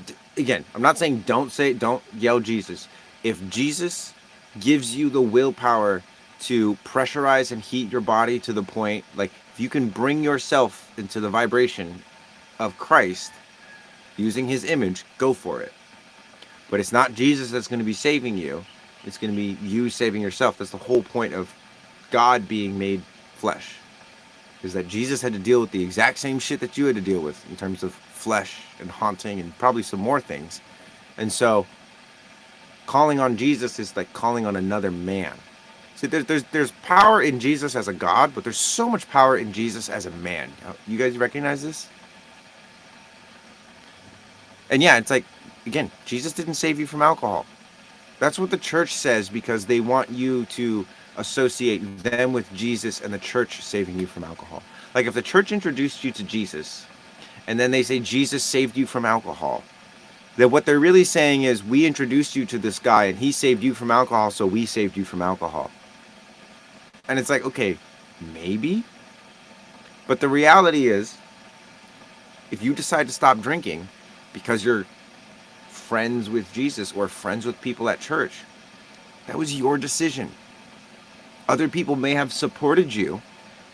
not saying don't yell Jesus. If Jesus gives you the willpower to pressurize and heat your body to the point, like if you can bring yourself into the vibration of Christ using his image, go for it. But it's not Jesus that's going to be saving you. It's going to be you saving yourself. That's the whole point of God being made flesh. Is that Jesus had to deal with the exact same shit that you had to deal with in terms of flesh and haunting and probably some more things. And so calling on Jesus is like calling on another man. See, there's power in Jesus as a God, but there's so much power in Jesus as a man. You guys recognize this? And yeah, it's like, again, Jesus didn't save you from alcohol. That's what the church says, because they want you to associate them with Jesus and the church saving you from alcohol. Like if the church introduced you to Jesus and then they say Jesus saved you from alcohol, then what they're really saying is, we introduced you to this guy and he saved you from alcohol, so we saved you from alcohol. And it's like, okay, maybe. But the reality is, if you decide to stop drinking because you're friends with Jesus or friends with people at church, that was your decision. Other people may have supported you,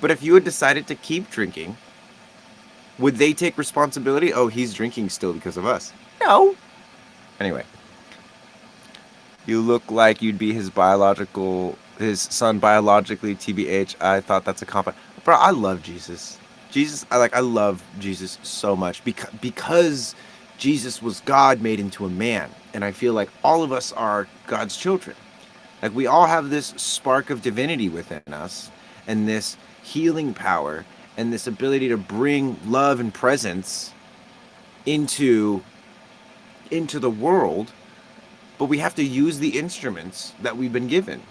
but if you had decided to keep drinking, would they take responsibility? Oh, he's drinking still because of us. No. Anyway, you look like you'd be his son biologically, TBH. I thought that's a compliment. Bro, I love Jesus. I love Jesus so much because Jesus was God made into a man. And I feel like all of us are God's children. Like we all have this spark of divinity within us and this healing power and this ability to bring love and presence into the world, but we have to use the instruments that we've been given.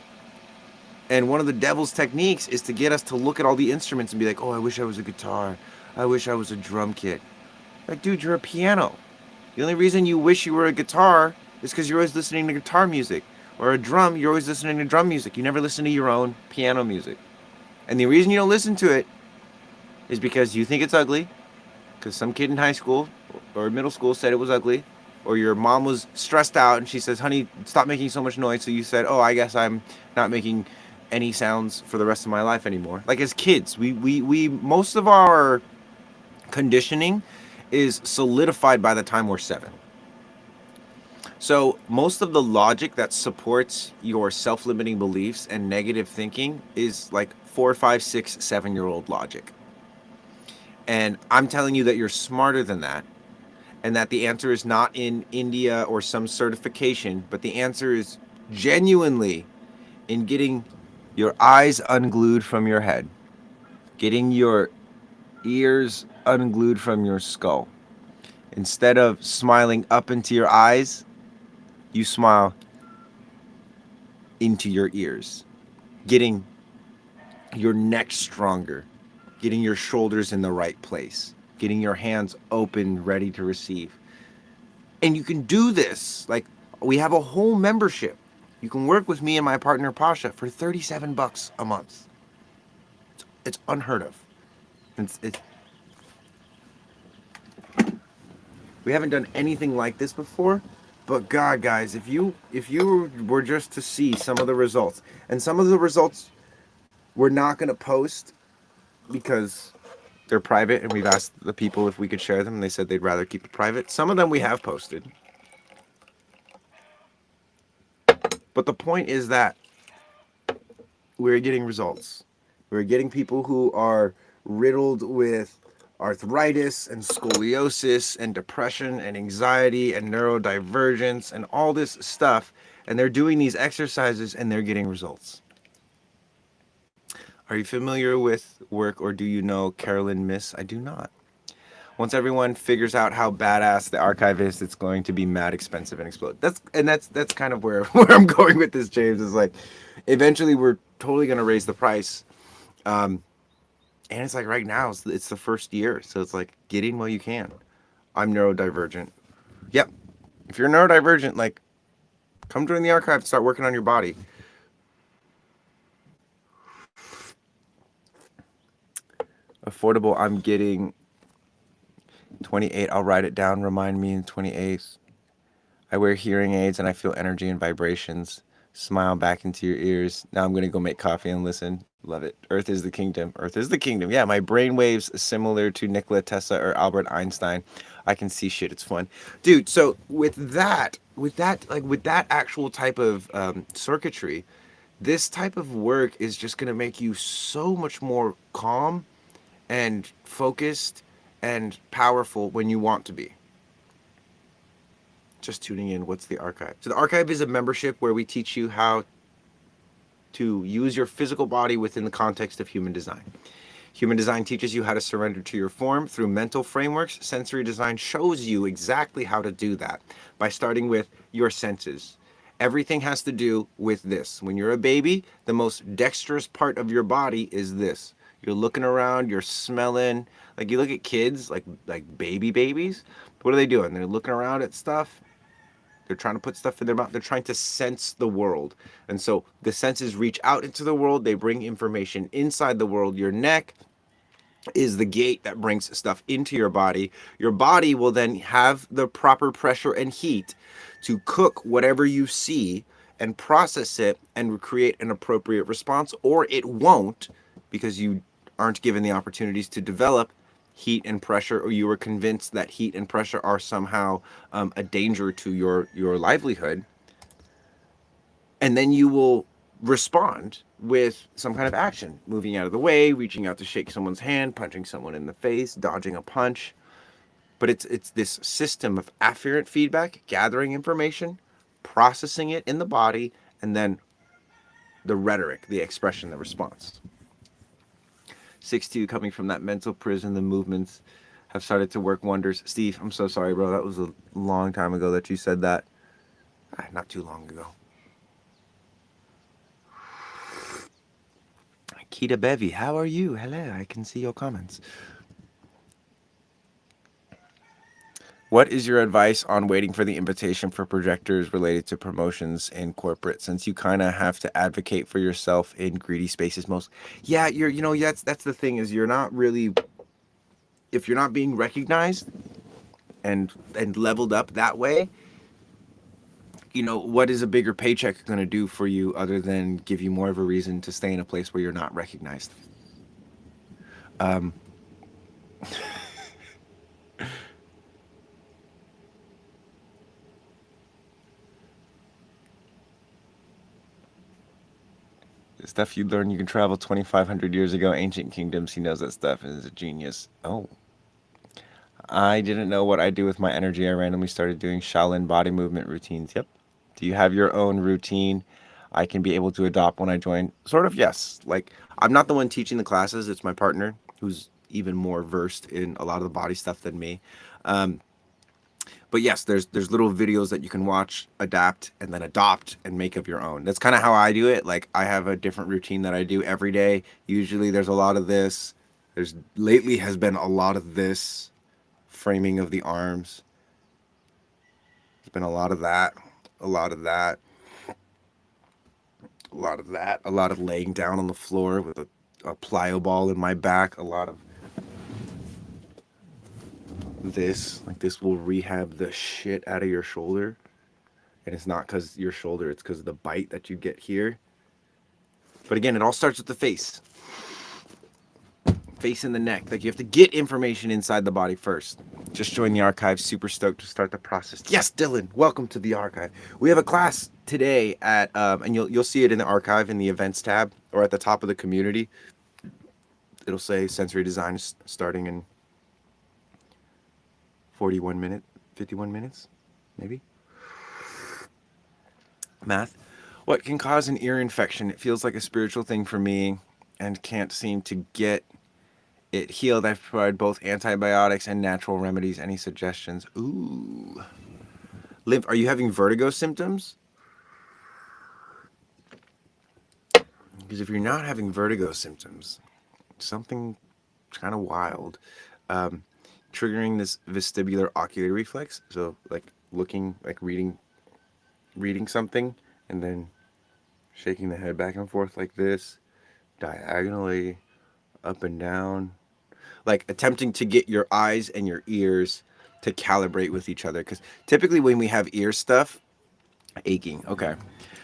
And one of the devil's techniques is to get us to look at all the instruments and be like, oh, I wish I was a guitar. I wish I was a drum kit. Like, dude, you're a piano. The only reason you wish you were a guitar is because you're always listening to guitar music. Or a drum, you're always listening to drum music. You never listen to your own piano music. And the reason you don't listen to it is because you think it's ugly, because some kid in high school or middle school said it was ugly, or your mom was stressed out and she says, honey, stop making so much noise. So you said, oh, I guess I'm not making any sounds for the rest of my life anymore. Like as kids, we most of our conditioning is solidified by the time we're 7. So most of the logic that supports your self-limiting beliefs and negative thinking is like 4, 5, 6, 7-year-old logic. And I'm telling you that you're smarter than that. And that the answer is not in India or some certification, but the answer is genuinely in getting your eyes unglued from your head, getting your ears unglued from your skull, Instead of smiling up into your eyes, you smile into your ears, getting your neck stronger, getting your shoulders in the right place, getting your hands open, ready to receive. And you can do this. Like, we have a whole membership. You can work with me and my partner Pasha for 37 bucks a month. It's unheard of. It's we haven't done anything like this before. But God, guys, if you were just to see some of the results, and some of the results we're not going to post because they're private, and we've asked the people if we could share them, and they said they'd rather keep it private. Some of them we have posted. But the point is that we're getting results. We're getting people who are riddled with arthritis and scoliosis and depression and anxiety and neurodivergence and all this stuff. And they're doing these exercises and they're getting results. Are you familiar with work, or do you know Carolyn Miss? I do not. Once everyone figures out how badass the archive is, it's going to be mad expensive and explode. That's kind of where I'm going with this, James. Is like, eventually we're totally gonna raise the price, and it's like right now it's the first year, so it's like get in while you can. I'm neurodivergent. Yep. If you're neurodivergent, like, come join the archive and start working on your body. Affordable. I'm getting 28. I'll write it down. Remind me in 28th. I wear hearing aids and I feel energy and vibrations. Smile back into your ears. Now I'm going to go make coffee and listen. Love it. Earth is the kingdom. Earth is the kingdom. Yeah, my brain waves similar to Nikola Tesla or Albert Einstein. I can see shit. It's fun. Dude, so with that actual type of circuitry, this type of work is just going to make you so much more calm and focused and powerful when you want to be. Just tuning in, what's the archive? So the archive is a membership where we teach you how to use your physical body within the context of human design. Human design teaches you how to surrender to your form through mental frameworks. Sensory design shows you exactly how to do that by starting with your senses. Everything has to do with this. When you're a baby, the most dexterous part of your body is this. You're looking around, you're smelling. Like, you look at kids, like babies. What are they doing? They're looking around at stuff. They're trying to put stuff in their mouth. They're trying to sense the world. And so the senses reach out into the world. They bring information inside the world. Your neck is the gate that brings stuff into your body. Your body will then have the proper pressure and heat to cook whatever you see and process it and create an appropriate response, or it won't, because you aren't given the opportunities to develop heat and pressure, or you were convinced that heat and pressure are somehow a danger to your livelihood. And then you will respond with some kind of action, moving out of the way, reaching out to shake someone's hand, punching someone in the face, dodging a punch. But it's this system of afferent feedback, gathering information, processing it in the body, and then the rhetoric, the expression, the response. 6-2, coming from that mental prison, the movements have started to work wonders. Steve, I'm so sorry, bro. That was a long time ago that you said that. Not too long ago. Kita Bevy, how are you? Hello, I can see your comments. What is your advice on waiting for the invitation for projectors related to promotions in corporate, since you kind of have to advocate for yourself in greedy spaces most? Yeah, that's the thing, is you're not really, if you're not being recognized and leveled up that way, what is a bigger paycheck going to do for you other than give you more of a reason to stay in a place where you're not recognized? Stuff you learn, you can travel 2,500 years ago, ancient kingdoms. He knows that stuff and is a genius. Oh. I didn't know what I do with my energy. I randomly started doing Shaolin body movement routines. Yep. Do you have your own routine I can be able to adopt when I join? Sort of, yes. Like, I'm not the one teaching the classes. It's my partner, who's even more versed in a lot of the body stuff than me. But yes, there's little videos that you can watch, adapt, and then adopt and make up your own. That's kind of how I do it. Like I have a different routine that I do every day. Usually there's a lot of this. There's lately has been a lot of this framing of the arms. There's been a lot of that, a lot of that, a lot of that, a lot of laying down on the floor with a plyo ball in my back, a lot of this. Like this will rehab the shit out of your shoulder. And it's not because your shoulder, it's because of the bite that you get here. But again, it all starts with the face. Face and the neck. Like you have to get information inside the body first. Just joined the archive. Super stoked to start the process. Yes, Dylan, welcome to the archive. We have a class today at, and you'll see it in the archive in the events tab or at the top of the community. It'll say sensory design starting in 51 minutes, maybe. Math. What can cause an ear infection? It feels like a spiritual thing for me and can't seem to get it healed. I've provided both antibiotics and natural remedies. Any suggestions? Ooh. Lymph, are you having vertigo symptoms? Because if you're not having vertigo symptoms, something kind of wild. Triggering this vestibular ocular reflex. So like looking, like reading something and then shaking the head back and forth like this, diagonally, up and down. Like attempting to get your eyes and your ears to calibrate with each other. Because typically when we have ear stuff, aching. Okay.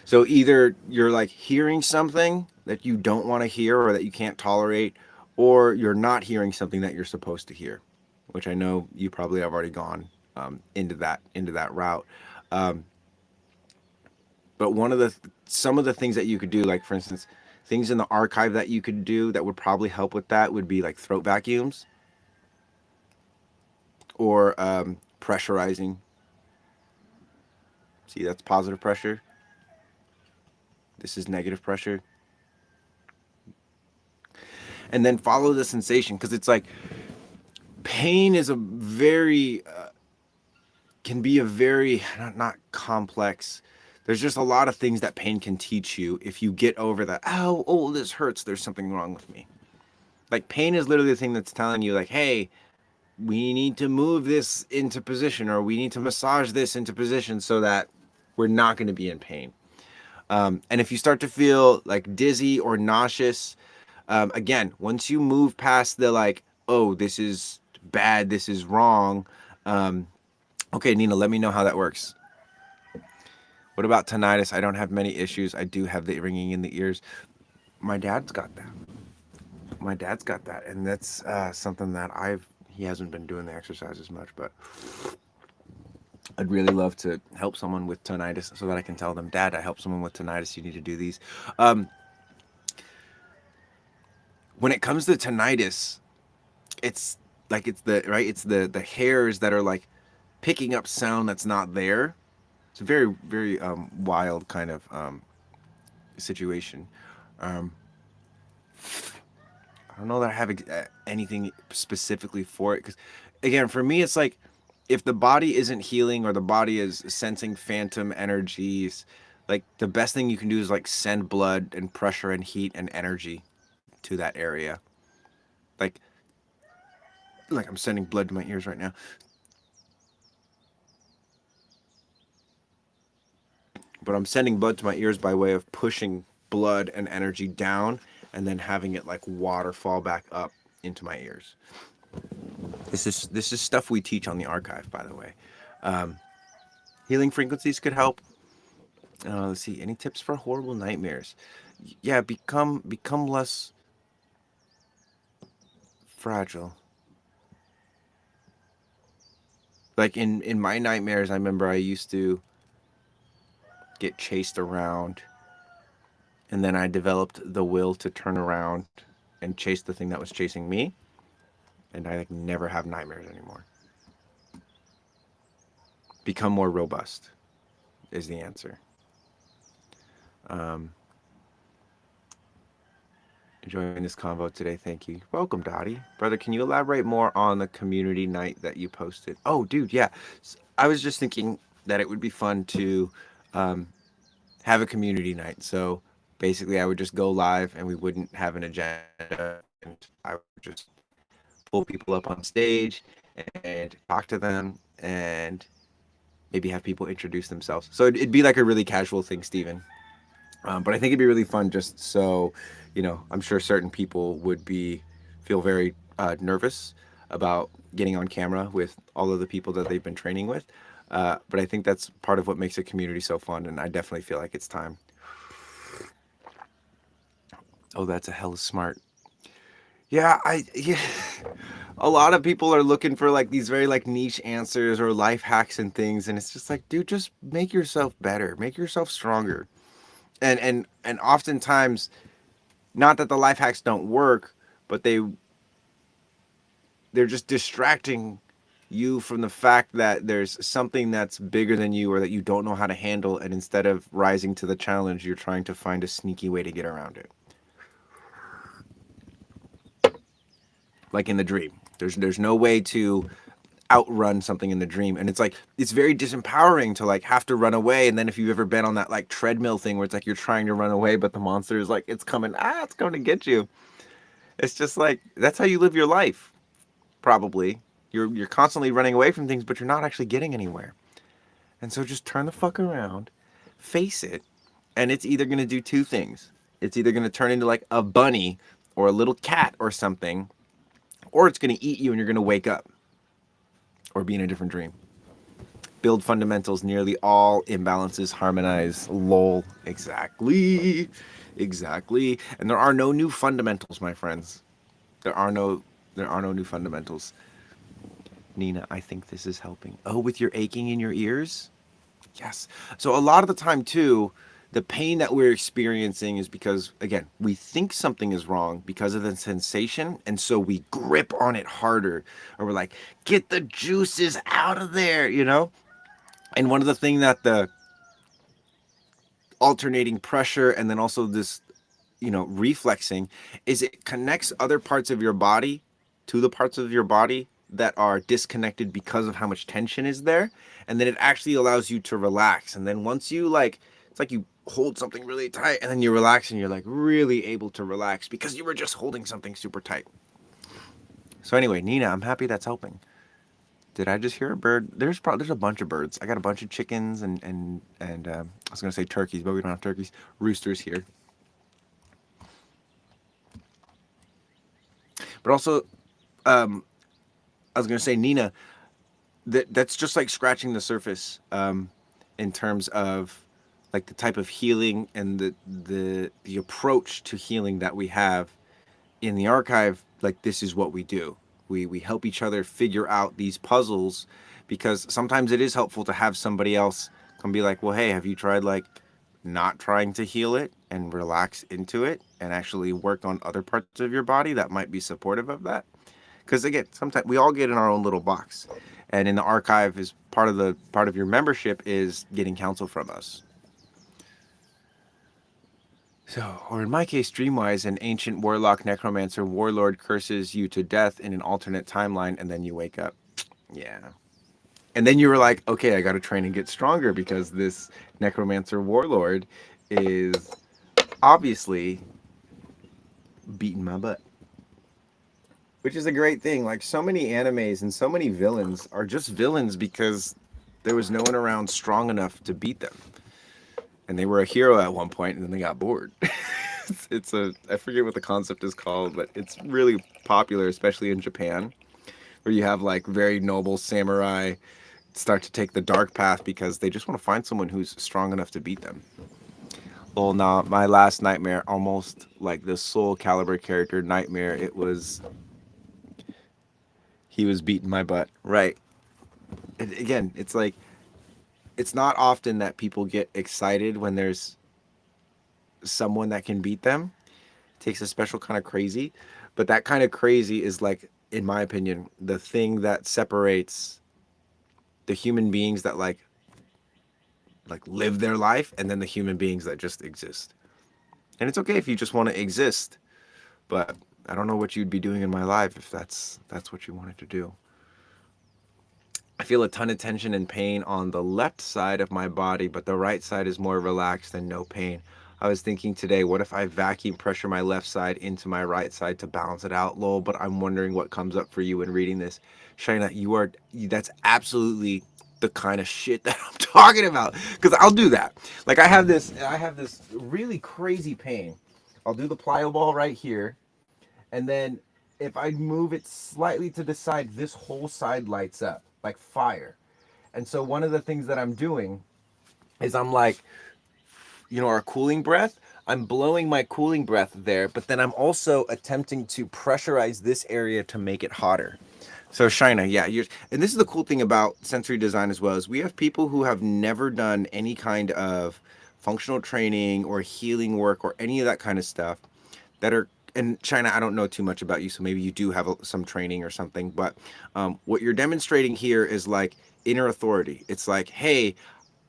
So either you're like hearing something that you don't want to hear or that you can't tolerate, or you're not hearing something that you're supposed to hear, which I know you probably have already gone into that route. Um, but some of the things that you could do, like for instance, things in the archive that you could do that would probably help with that would be like throat vacuums or pressurizing. See, that's positive pressure. This is negative pressure. And then follow the sensation, because it's like pain is a very can be a very not complex. There's just a lot of things that pain can teach you if you get over that. Oh, this hurts. There's something wrong with me. Like pain is literally the thing that's telling you, like, hey, we need to move this into position, or we need to massage this into position so that we're not going to be in pain. And if you start to feel like dizzy or nauseous, again, once you move past the like, oh, this is bad, this is wrong. Okay, Nina, let me know how that works. What about tinnitus? I don't have many issues. I do have the ringing in the ears. My dad's got that. And that's something that he hasn't been doing the exercise as much, but I'd really love to help someone with tinnitus so that I can tell them, Dad, I help someone with tinnitus. You need to do these. When it comes to tinnitus, it's like it's the hairs that are like picking up sound that's not there. It's a very, very wild kind of situation. Um, I don't know that I have anything specifically for it, because again, for me, it's like if the body isn't healing or the body is sensing phantom energies, like the best thing you can do is like send blood and pressure and heat and energy to that area. Like like I'm sending blood to my ears right now. But I'm sending blood to my ears by way of pushing blood and energy down and then having it like water fall back up into my ears. This is stuff we teach on the archive, by the way. Healing frequencies could help. Let's see. Any tips for horrible nightmares? Yeah, become less fragile. Like in my nightmares, I remember I used to get chased around, and then I developed the will to turn around and chase the thing that was chasing me, and I like never have nightmares anymore. Become more robust is the answer. Um, enjoying this convo today. Thank you. Welcome, Dottie. Brother, can you elaborate more on the community night that you posted? Oh, dude, yeah. I was just thinking that it would be fun to um, have a community night. So basically, I would just go live and we wouldn't have an agenda. And I would just pull people up on stage and talk to them and maybe have people introduce themselves. So it'd be like a really casual thing, Steven. But I think it'd be really fun just so, I'm sure certain people would feel very nervous about getting on camera with all of the people that they've been training with. But I think that's part of what makes a community so fun, and I definitely feel like it's time. Oh, that's a hella smart. Yeah. A lot of people are looking for like these very like niche answers or life hacks and things, and it's just like, dude, just make yourself better, make yourself stronger. And oftentimes, not that the life hacks don't work, but they're just distracting you from the fact that there's something that's bigger than you or that you don't know how to handle, and instead of rising to the challenge, you're trying to find a sneaky way to get around it. Like in the dream. There's no way to outrun something in the dream, and it's like it's very disempowering to like have to run away. And then if you've ever been on that like treadmill thing where it's like you're trying to run away but the monster is like it's coming, it's going to get you. It's just like that's how you live your life. Probably you're constantly running away from things, but you're not actually getting anywhere. And so just turn the fuck around, face it, and it's either going to do two things. It's either going to turn into like a bunny or a little cat or something, or it's going to eat you and you're going to wake up or be in a different dream. Build fundamentals, nearly all imbalances harmonize. Lol. Exactly. Exactly. And there are no new fundamentals, my friends. There are no new fundamentals. Nina, I think this is helping. Oh, with your aching in your ears? Yes. So a lot of the time too, the pain that we're experiencing is because again, we think something is wrong because of the sensation, and so we grip on it harder, or we're like, get the juices out of there. And one of the things that the alternating pressure and then also this reflexing is it connects other parts of your body to the parts of your body that are disconnected because of how much tension is there, and then it actually allows you to relax. And then once you like, it's like you hold something really tight and then you relax and you're like really able to relax because you were just holding something super tight. So anyway, Nina, I'm happy that's helping. Did I just hear a bird? There's a bunch of birds. I got a bunch of chickens and I was gonna say turkeys, but we don't have turkeys. Roosters here. But also, um, I was gonna say, Nina, that's just like scratching the surface in terms of like the type of healing and the approach to healing that we have in the archive. Like this is what we do. We help each other figure out these puzzles, because sometimes it is helpful to have somebody else come be like, well, hey, have you tried like not trying to heal it and relax into it and actually work on other parts of your body that might be supportive of that? Because again, sometimes we all get in our own little box, and in the archive is part of your membership is getting counsel from us. So, or in my case, Dreamwise, an ancient warlock, necromancer, warlord curses you to death in an alternate timeline, and then you wake up. Yeah. And then you were like, okay, I got to train and get stronger because this necromancer warlord is obviously beating my butt. Which is a great thing. Like so many animes and so many villains are just villains because there was no one around strong enough to beat them. And they were a hero at one point and then they got bored. I forget what the concept is called, but it's really popular, especially in Japan, where you have like very noble samurai start to take the dark path because they just want to find someone who's strong enough to beat them. Well, now my last nightmare, almost like the Soul Calibur character nightmare, he was beating my butt. Right. Again, it's like it's not often that people get excited when there's someone that can beat them. It takes a special kind of crazy, but that kind of crazy is like, in my opinion, the thing that separates the human beings that like live their life and then the human beings that just exist. And it's okay if you just want to exist, but I don't know what you'd be doing in my life if that's what you wanted to do. I feel a ton of tension and pain on the left side of my body, but the right side is more relaxed and no pain. I was thinking today, what if I vacuum pressure my left side into my right side to balance it out, lol, but I'm wondering what comes up for you when reading this. Shaina, that's absolutely the kind of shit that I'm talking about, because I'll do that. Like I have this really crazy pain. I'll do the plyo ball right here, and then if I move it slightly to the side, this whole side lights up like fire. And so one of the things that I'm doing is I'm like, our cooling breath. I'm blowing my cooling breath there, but then I'm also attempting to pressurize this area to make it hotter. So Shina, yeah, and this is the cool thing about sensory design as well, is we have people who have never done any kind of functional training or healing work or any of that kind of stuff that are, and China, I don't know too much about you, so maybe you do have some training or something, but what you're demonstrating here is like inner authority. It's like, hey,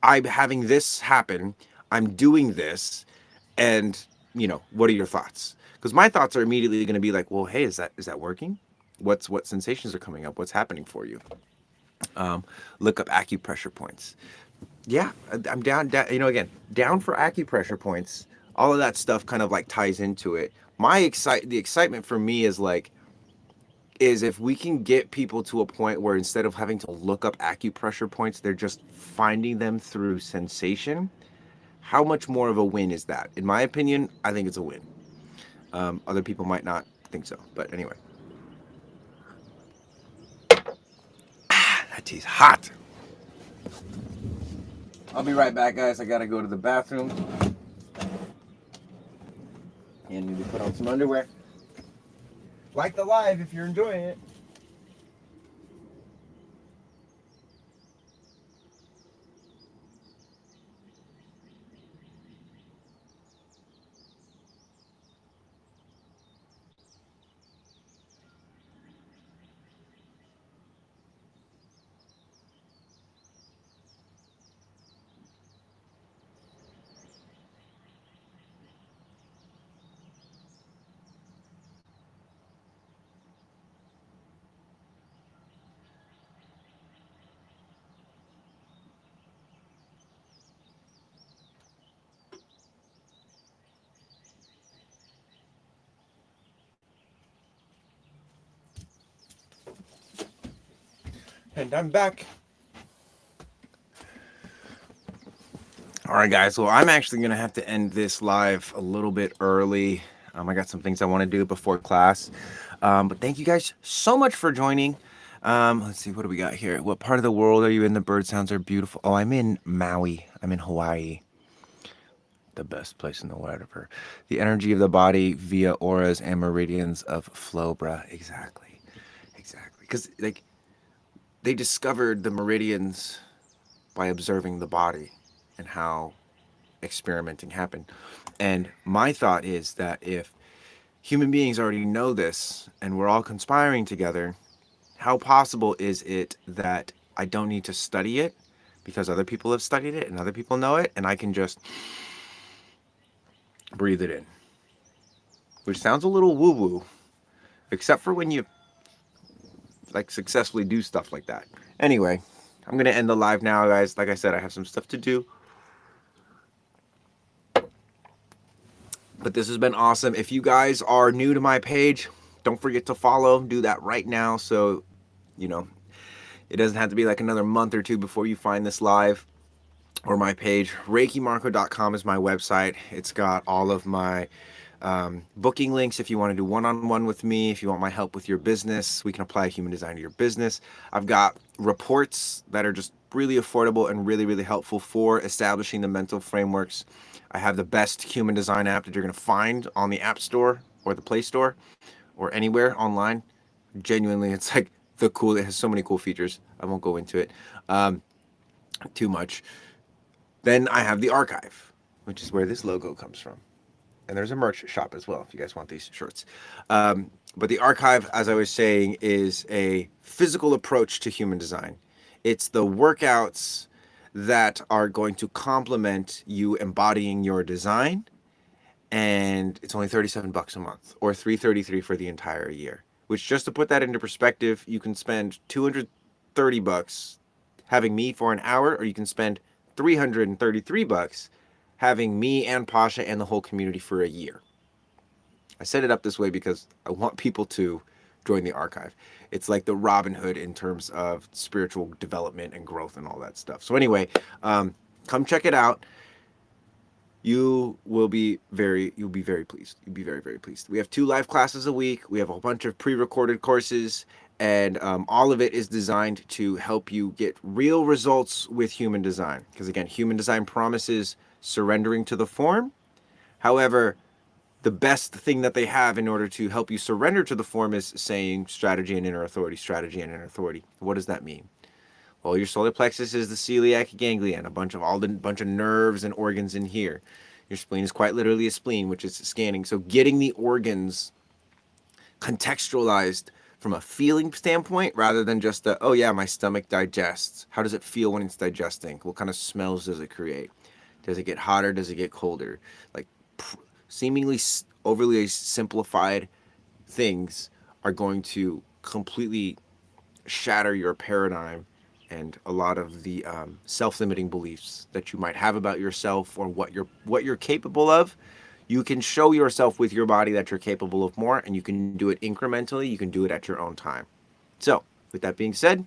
I'm having this happen, I'm doing this, and what are your thoughts? Because my thoughts are immediately going to be like, well, hey, is that working? What sensations are coming up? What's happening for you? Look up acupressure points. Yeah, I'm again, down for acupressure points. All of that stuff kind of like ties into it. The excitement for me is if we can get people to a point where instead of having to look up acupressure points, they're just finding them through sensation. How much more of a win is that? In my opinion, I think it's a win. Other people might not think so, but anyway, that tea's hot. I'll be right back, guys. I gotta go to the bathroom and need to put on some underwear. Like the live if you're enjoying it. And I'm back. All right, guys. Well, I'm actually going to have to end this live a little bit early. I got some things I want to do before class. But thank you guys so much for joining. Let's see, what do we got here? What part of the world are you in? The bird sounds are beautiful. Oh, I'm in Maui. I'm in Hawaii. The best place in the world ever. The energy of the body via auras and meridians of flow, bruh. Exactly. Exactly. Because, like, they discovered the meridians by observing the body and how experimenting happened. And my thought is that if human beings already know this and we're all conspiring together, how possible is it that I don't need to study it because other people have studied it and other people know it, and I can just breathe it in? Which sounds a little woo-woo, except for when you like successfully do stuff like that. Anyway, I'm gonna end the live now, guys. Like I said, I have some stuff to do. But this has been awesome. If you guys are new to my page, don't forget to follow. Do that right now, so you know it doesn't have to be like another month or two before you find this live or my page. Reikimarco.com is my website. It's got all of my booking links if you want to do one-on-one with me, if you want my help with your business. We can apply human design to your business. I've got reports that are just really affordable and really, really helpful for establishing the mental frameworks. I have the best human design app that you're going to find on the App Store or the Play Store or anywhere online. Genuinely, it's like it has so many cool features. I won't go into it too much. Then I have the archive, which is where this logo comes from. And there's a merch shop as well if you guys want these shirts. But the archive, as I was saying, is a physical approach to human design. It's the workouts that are going to complement you embodying your design and it's only $37 a month, or $333 for the entire year. Which, just to put that into perspective, you can spend $230 having me for an hour, or you can spend $333 having me and Pasha and the whole community for a year. I set it up this way because I want people to join the archive. It's like the Robin Hood in terms of spiritual development and growth and all that stuff. So anyway, come check it out. You'll be very pleased. You'll be very, very pleased. We have 2 live classes a week. We have a bunch of pre-recorded courses, and all of it is designed to help you get real results with human design. Because again, human design promises surrendering to the form. However, the best thing that they have in order to help you surrender to the form is saying strategy and inner authority, strategy and inner authority. What does that mean? Well, your solar plexus is the celiac ganglion, a bunch of nerves and organs in here. Your spleen is quite literally a spleen, which is scanning. So getting the organs contextualized from a feeling standpoint rather than just oh yeah, my stomach digests. How does it feel when it's digesting? What kind of smells does it create? Does it get hotter? Does it get colder? Like seemingly overly simplified things are going to completely shatter your paradigm and a lot of the self-limiting beliefs that you might have about yourself or what you're capable of. You can show yourself with your body that you're capable of more, and you can do it incrementally. You can do it at your own time. So with that being said,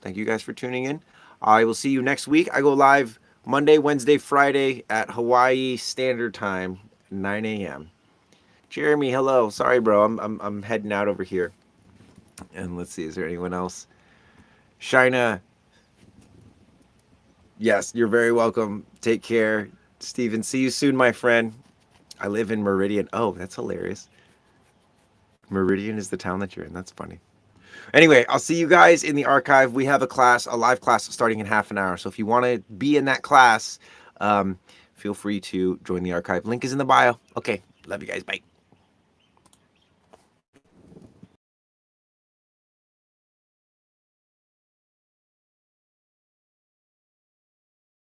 thank you guys for tuning in. I will see you next week. I go live Monday, Wednesday, Friday at Hawaii Standard Time, 9 a.m. Jeremy, hello. Sorry, bro. I'm heading out over here. And let's see, is there anyone else? Shina, yes, you're very welcome. Take care. Steven, see you soon, my friend. I live in Meridian. Oh, that's hilarious. Meridian is the town that you're in. That's funny. Anyway, I'll see you guys in the archive. We have a live class starting in half an hour. So if you want to be in that class, feel free to join the archive. Link is in the bio. Okay, love you guys. Bye.